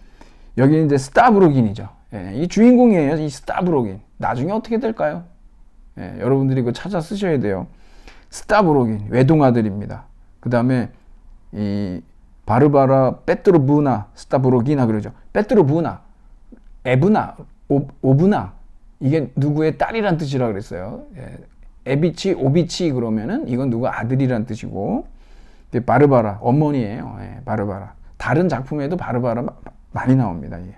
여기 이제 스타브로긴이죠. 이 주인공이에요. 이 스타브로긴. 나중에 어떻게 될까요? 여러분들이 그거 찾아 쓰셔야 돼요. 스타브로긴, 외동아들입니다. 그 다음에 이 바르바라 페트로브나 스타브로기나 그러죠. 페트로브나, 에브나, 오브나, 이게 누구의 딸이란 뜻이라 그랬어요. 예. 에비치, 오비치 그러면은 이건 누구 아들이란 뜻이고, 바르바라, 어머니예요. 예, 바르바라. 다른 작품에도 바르바라 많이 나옵니다. 예.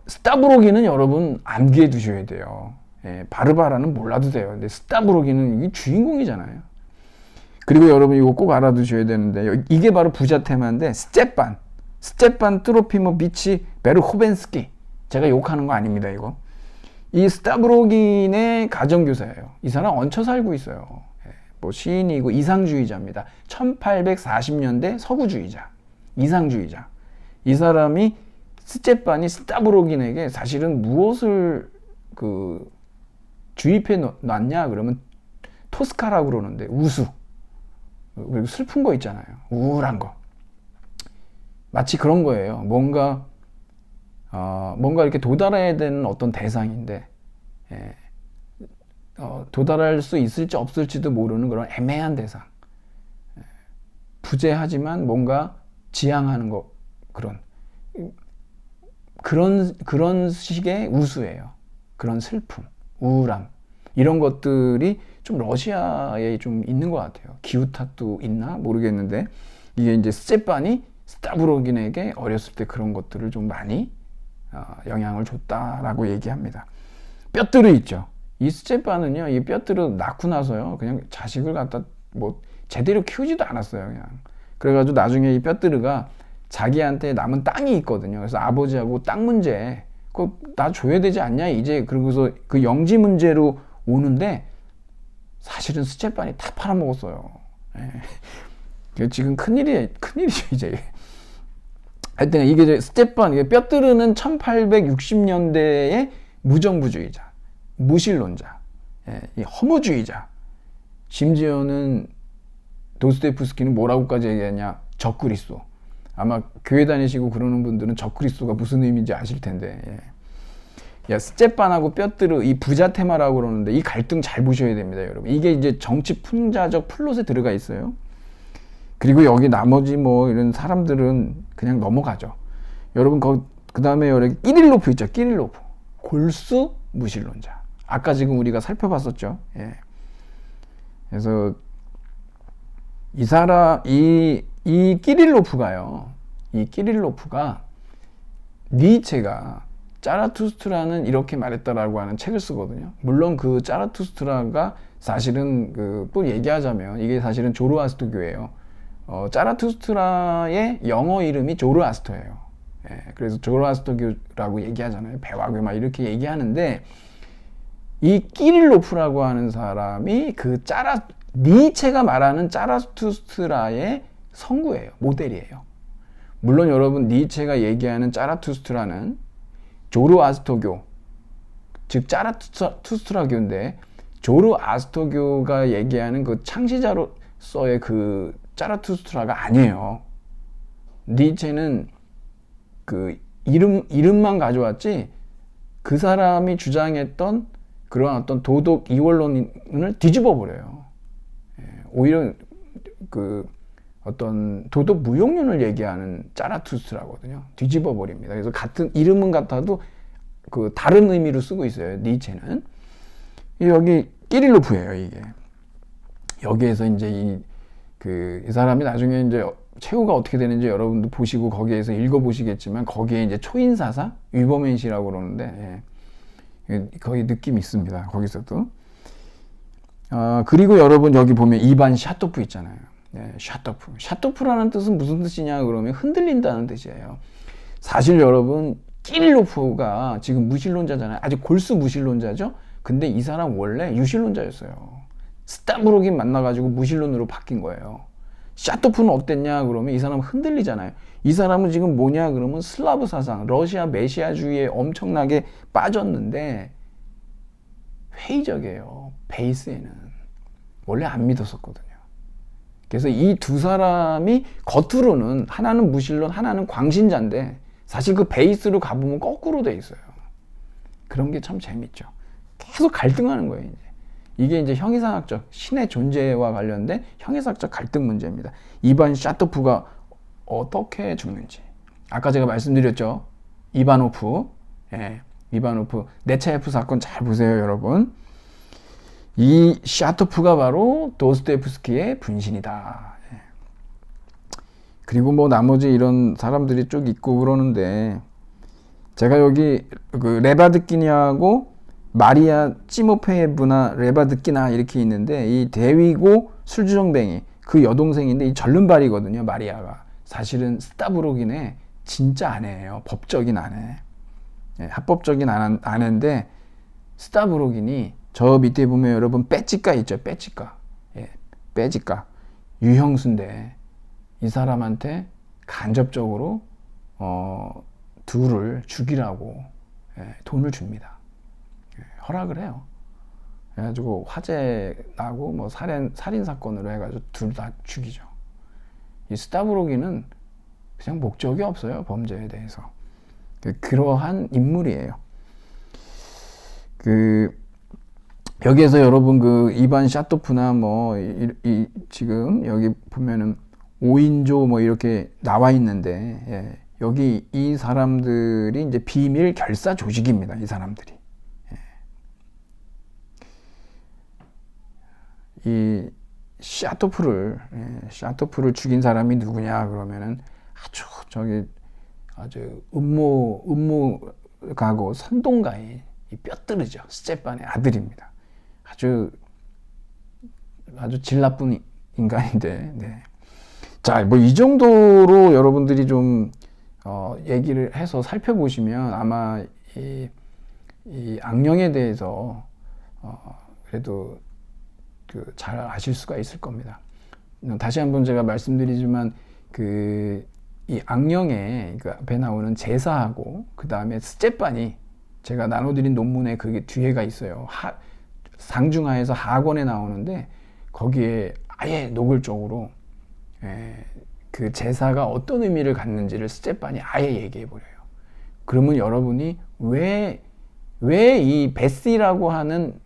스타브로기는 여러분 암기해 두셔야 돼요. 예, 바르바라는 몰라도 돼요. 근데 스타브로기는 이게 주인공이잖아요. 그리고 여러분 이거 꼭 알아두셔야 되는데, 이게 바로 부자 테마인데, 스테판 트로피모비치 베르호벤스키. 제가 욕하는 거 아닙니다, 이거. 이 스타브로긴의 가정교사예요. 이 사람 얹혀 살고 있어요. 뭐 시인이고 이상주의자입니다. 1840년대 서구주의자, 이상주의자. 이 사람이 스테판이 스타브로긴에게 사실은 무엇을 주입해 놨냐 그러면 토스카라고 그러는데, 우수, 그리고 슬픈 거 있잖아요. 우울한 거. 마치 그런 거예요. 뭔가 이렇게 도달해야 되는 어떤 대상인데, 예, 도달할 수 있을지 없을지도 모르는 그런 애매한 대상. 예, 부재하지만 뭔가 지향하는 거, 그런 식의 우수예요. 그런 슬픔, 우울함, 이런 것들이 좀 러시아에 좀 있는 것 같아요. 기후 탓도 있나 모르겠는데, 이게 이제 스테판이 스타브로긴에게 어렸을 때 그런 것들을 좀 많이 영향을 줬다라고 얘기합니다. 뼈뜨르 있죠. 이 스테판은요, 이 뼈뜨르 낳고 나서요, 그냥 자식을 갖다 뭐 제대로 키우지도 않았어요, 그냥. 그래가지고 나중에 이 뼈뜨르가 자기한테 남은 땅이 있거든요. 그래서 아버지하고 땅 문제, 그거 나 줘야 되지 않냐, 이제. 그러고서 그 영지 문제로 오는데, 사실은 스테판이 다 팔아먹었어요. 예. 지금 큰일이죠, 이제. 하여튼 이게 스테판, 이게 뼈뜨르는 1860년대의 무정부주의자, 무신론자, 예, 이 허무주의자. 심지어는 도스토옙스키는 뭐라고까지 얘기하냐, 적그리스도. 아마 교회 다니시고 그러는 분들은 적그리스도가 무슨 의미인지 아실 텐데, 예. 야, 스테판하고 뼈뜨르, 이 부자 테마라고 그러는데, 이 갈등 잘 보셔야 됩니다, 여러분. 이게 이제 정치 풍자적 플롯에 들어가 있어요. 그리고 여기 나머지 뭐 이런 사람들은 그냥 넘어가죠. 여러분, 그 다음에 여기 끼릴로프 있죠. 끼릴로프. 골수 무신론자. 아까 지금 우리가 살펴봤었죠. 예. 그래서 이 끼릴로프가 니체가 짜라투스트라는 이렇게 말했다라고 하는 책을 쓰거든요. 물론 그 짜라투스트라가 사실은 또 얘기하자면 이게 사실은 조르아스터교예요. 짜라투스트라의 영어 이름이 조르아스터예요. 예, 그래서 조르아스터교라고 얘기하잖아요. 배화교 막 이렇게 얘기하는데, 이 끼릴로프라고 하는 사람이 니체가 말하는 짜라투스트라의 성구예요. 모델이에요. 물론 여러분, 니체가 얘기하는 짜라투스트라는 조르아스터교, 즉 짜라투스트라교인데, 조르아스터교가 얘기하는 그 창시자로서의 그 짜라투스트라가 아니에요. 니체는 그 이름만 가져왔지, 그 사람이 주장했던 그런 어떤 도덕 이원론을 뒤집어 버려요. 오히려 그 어떤 도덕 무용론을 얘기하는 짜라투스트라거든요. 뒤집어 버립니다. 그래서 같은 이름은 같아도 그 다른 의미로 쓰고 있어요. 니체는. 여기 끼릴로프예요, 이게. 여기에서 이제 이 사람이 나중에 이제 최후가 어떻게 되는지 여러분도 보시고 거기에서 읽어보시겠지만, 거기에 이제 초인사사 위버맨시라고 그러는데, 예, 거기 느낌이 있습니다. 거기서도. 그리고 여러분 여기 보면 이반 샤토프 있잖아요. 예, 샤토프라는 뜻은 무슨 뜻이냐 그러면 흔들린다는 뜻이에요. 사실 여러분, 끼릴로프가 지금 무신론자잖아요. 아직 골수 무신론자죠. 근데 이 사람 원래 유신론자였어요. 스타브로긴 만나가지고 무신론으로 바뀐 거예요. 샤토프는 어땠냐 그러면 이 사람은 흔들리잖아요. 이 사람은 지금 뭐냐 그러면 슬라브 사상, 러시아 메시아주의에 엄청나게 빠졌는데 회의적이에요. 베이스에는 원래 안 믿었었거든요. 그래서 이 두 사람이 겉으로는 하나는 무신론, 하나는 광신자인데 사실 그 베이스로 가보면 거꾸로 돼 있어요. 그런 게 참 재밌죠. 계속 갈등하는 거예요. 이게 이제 형이상학적, 신의 존재와 관련된 형이상학적 갈등 문제입니다. 이반 샤토프가 어떻게 죽는지. 아까 제가 말씀드렸죠. 이바노프. 예, 이바노프 네차예프 사건 잘 보세요, 여러분. 이 샤토프가 바로 도스토옙스키의 분신이다. 예. 그리고 뭐 나머지 이런 사람들이 쭉 있고 그러는데, 제가 여기 그 레바드끼냐하고 마리아 찌모페예브나 레바드끼나 이렇게 있는데, 이 대위고 술주정뱅이 그 여동생인데 이 절름발이거든요. 마리아가 사실은 스타브로긴의 진짜 아내예요. 법적인 아내. 예, 합법적인 아내인데, 스타브로긴이 저 밑에 보면 여러분 빼찌까 있죠. 빼찌까. 예, 빼찌까 유형수인데 이 사람한테 간접적으로 둘을 죽이라고 돈을 줍니다. 허락을 해요. 그래가지고 화재 나고 뭐 살인 사건으로 해가지고 둘 다 죽이죠. 이 스타브로기는 그냥 목적이 없어요. 범죄에 대해서. 그러한 인물이에요. 여기에서 여러분 이반 샤토프나 뭐 지금 여기 보면은 5인조 뭐 이렇게 나와 있는데, 예, 여기 이 사람들이 이제 비밀 결사 조직입니다. 이 사람들이. 예. 이 샤토프를 죽인 사람이 누구냐 그러면은 아주 음모가고 선동가의 이 뼈뜨르죠. 스제반의 아들입니다. 아주 질 나쁜 인간인데, 네. 자, 뭐 이 정도로 여러분들이 좀 얘기를 해서 살펴보시면 아마 이 악령에 대해서 그래도 잘 아실 수가 있을 겁니다. 다시 한번 제가 말씀드리지만 이 악령의 그 앞에 나오는 제사하고 그 다음에 스제반이 제가 나눠드린 논문에 그게 뒤에가 있어요. 상중하에서 하권에 나오는데 거기에 아예 노골적으로 그 제사가 어떤 의미를 갖는지를 스제반이 아예 얘기해 버려요. 그러면 여러분이 왜 이 베시라고 하는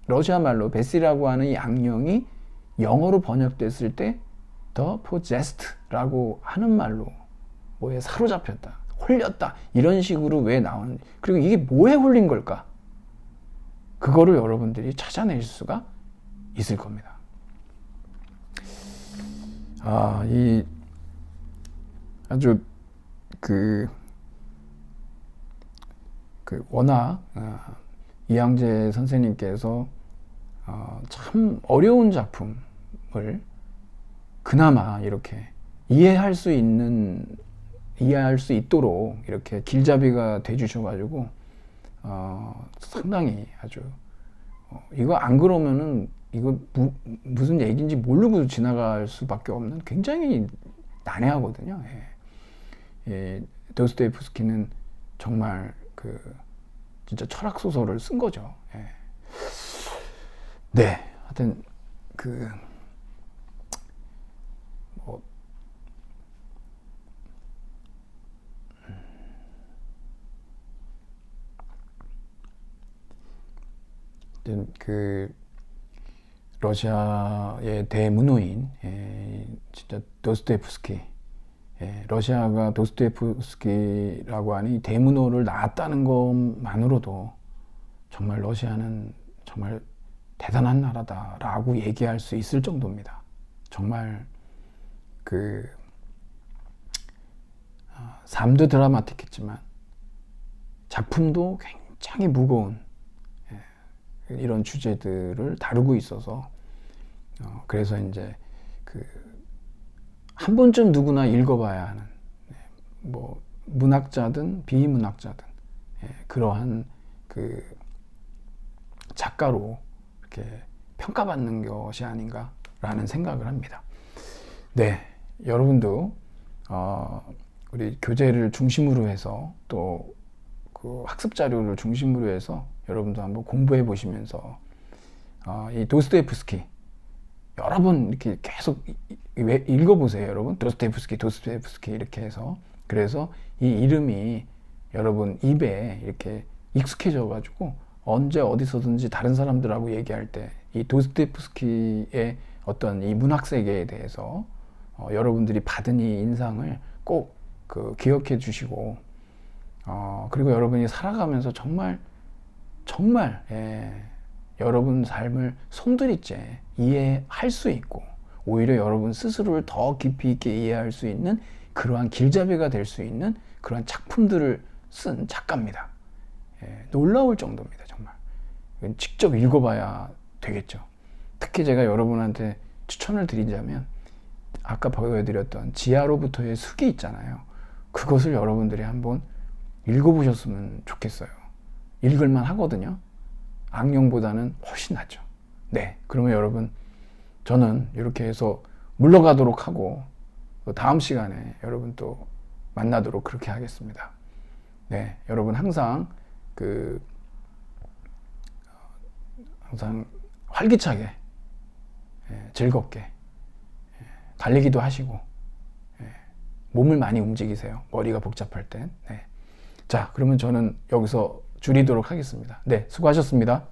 러시아 말로 베시라고 하는 이 악령이 영어로 번역됐을 때 the possessed라고 하는 말로 뭐에 사로잡혔다, 홀렸다 이런 식으로 왜 나오는지, 그리고 이게 뭐에 홀린 걸까? 그거를 여러분들이 찾아낼 수가 있을 겁니다. 아주 워낙 이양재 선생님께서 참 어려운 작품을 그나마 이렇게 이해할 수 있도록 이렇게 길잡이가 돼주셔가지고 상당히 아주 이거 안 그러면은 이거 무슨 얘기인지 모르고 지나갈 수밖에 없는 굉장히 난해하거든요. 도스토옙스키는 정말 진짜 철학 소설을 쓴 거죠. 네, 하여튼 러시아의 대문호인 진짜 도스토옙스키, 러시아가 도스토옙스키라고 하는 대문호를 낳았다는 것만으로도 정말 러시아는 정말 대단한 나라다라고 얘기할 수 있을 정도입니다. 정말 삶도 드라마틱했지만 작품도 굉장히 무거운 이런 주제들을 다루고 있어서 그래서 이제 한 번쯤 누구나 읽어봐야 하는 뭐 문학자든 비문학자든 그러한 작가로 이렇게 평가받는 것이 아닌가라는 생각을 합니다. 네, 여러분도 우리 교재를 중심으로 해서 또 학습 자료를 중심으로 해서 여러분도 한번 공부해 보시면서 이 도스토옙스키 여러 번 이렇게 계속 읽어보세요. 여러분 도스토옙스키 이렇게 해서, 그래서 이 이름이 여러분 입에 이렇게 익숙해져 가지고 언제 어디서든지 다른 사람들하고 얘기할 때 이 도스토옙스키의 어떤 이 문학 세계에 대해서 여러분들이 받은 이 인상을 꼭 기억해 주시고 그리고 여러분이 살아가면서 정말 정말 여러분 삶을 송두리째 이해할 수 있고 오히려 여러분 스스로를 더 깊이 있게 이해할 수 있는 그러한 길잡이가 될 수 있는 그러한 작품들을 쓴 작가입니다. 놀라울 정도입니다. 정말 직접 읽어봐야 되겠죠. 특히 제가 여러분한테 추천을 드리자면 아까 보여드렸던 지하로부터의 숲이 있잖아요. 그것을 여러분들이 한번 읽어보셨으면 좋겠어요. 읽을만 하거든요. 악령보다는 훨씬 낫죠. 네, 그러면 여러분 저는 이렇게 해서 물러가도록 하고 다음 시간에 여러분 또 만나도록 그렇게 하겠습니다. 네, 여러분 항상 항상 활기차게 즐겁게 달리기도 하시고 몸을 많이 움직이세요. 머리가 복잡할 땐. 네. 자, 그러면 저는 여기서 줄이도록 하겠습니다. 네, 수고하셨습니다.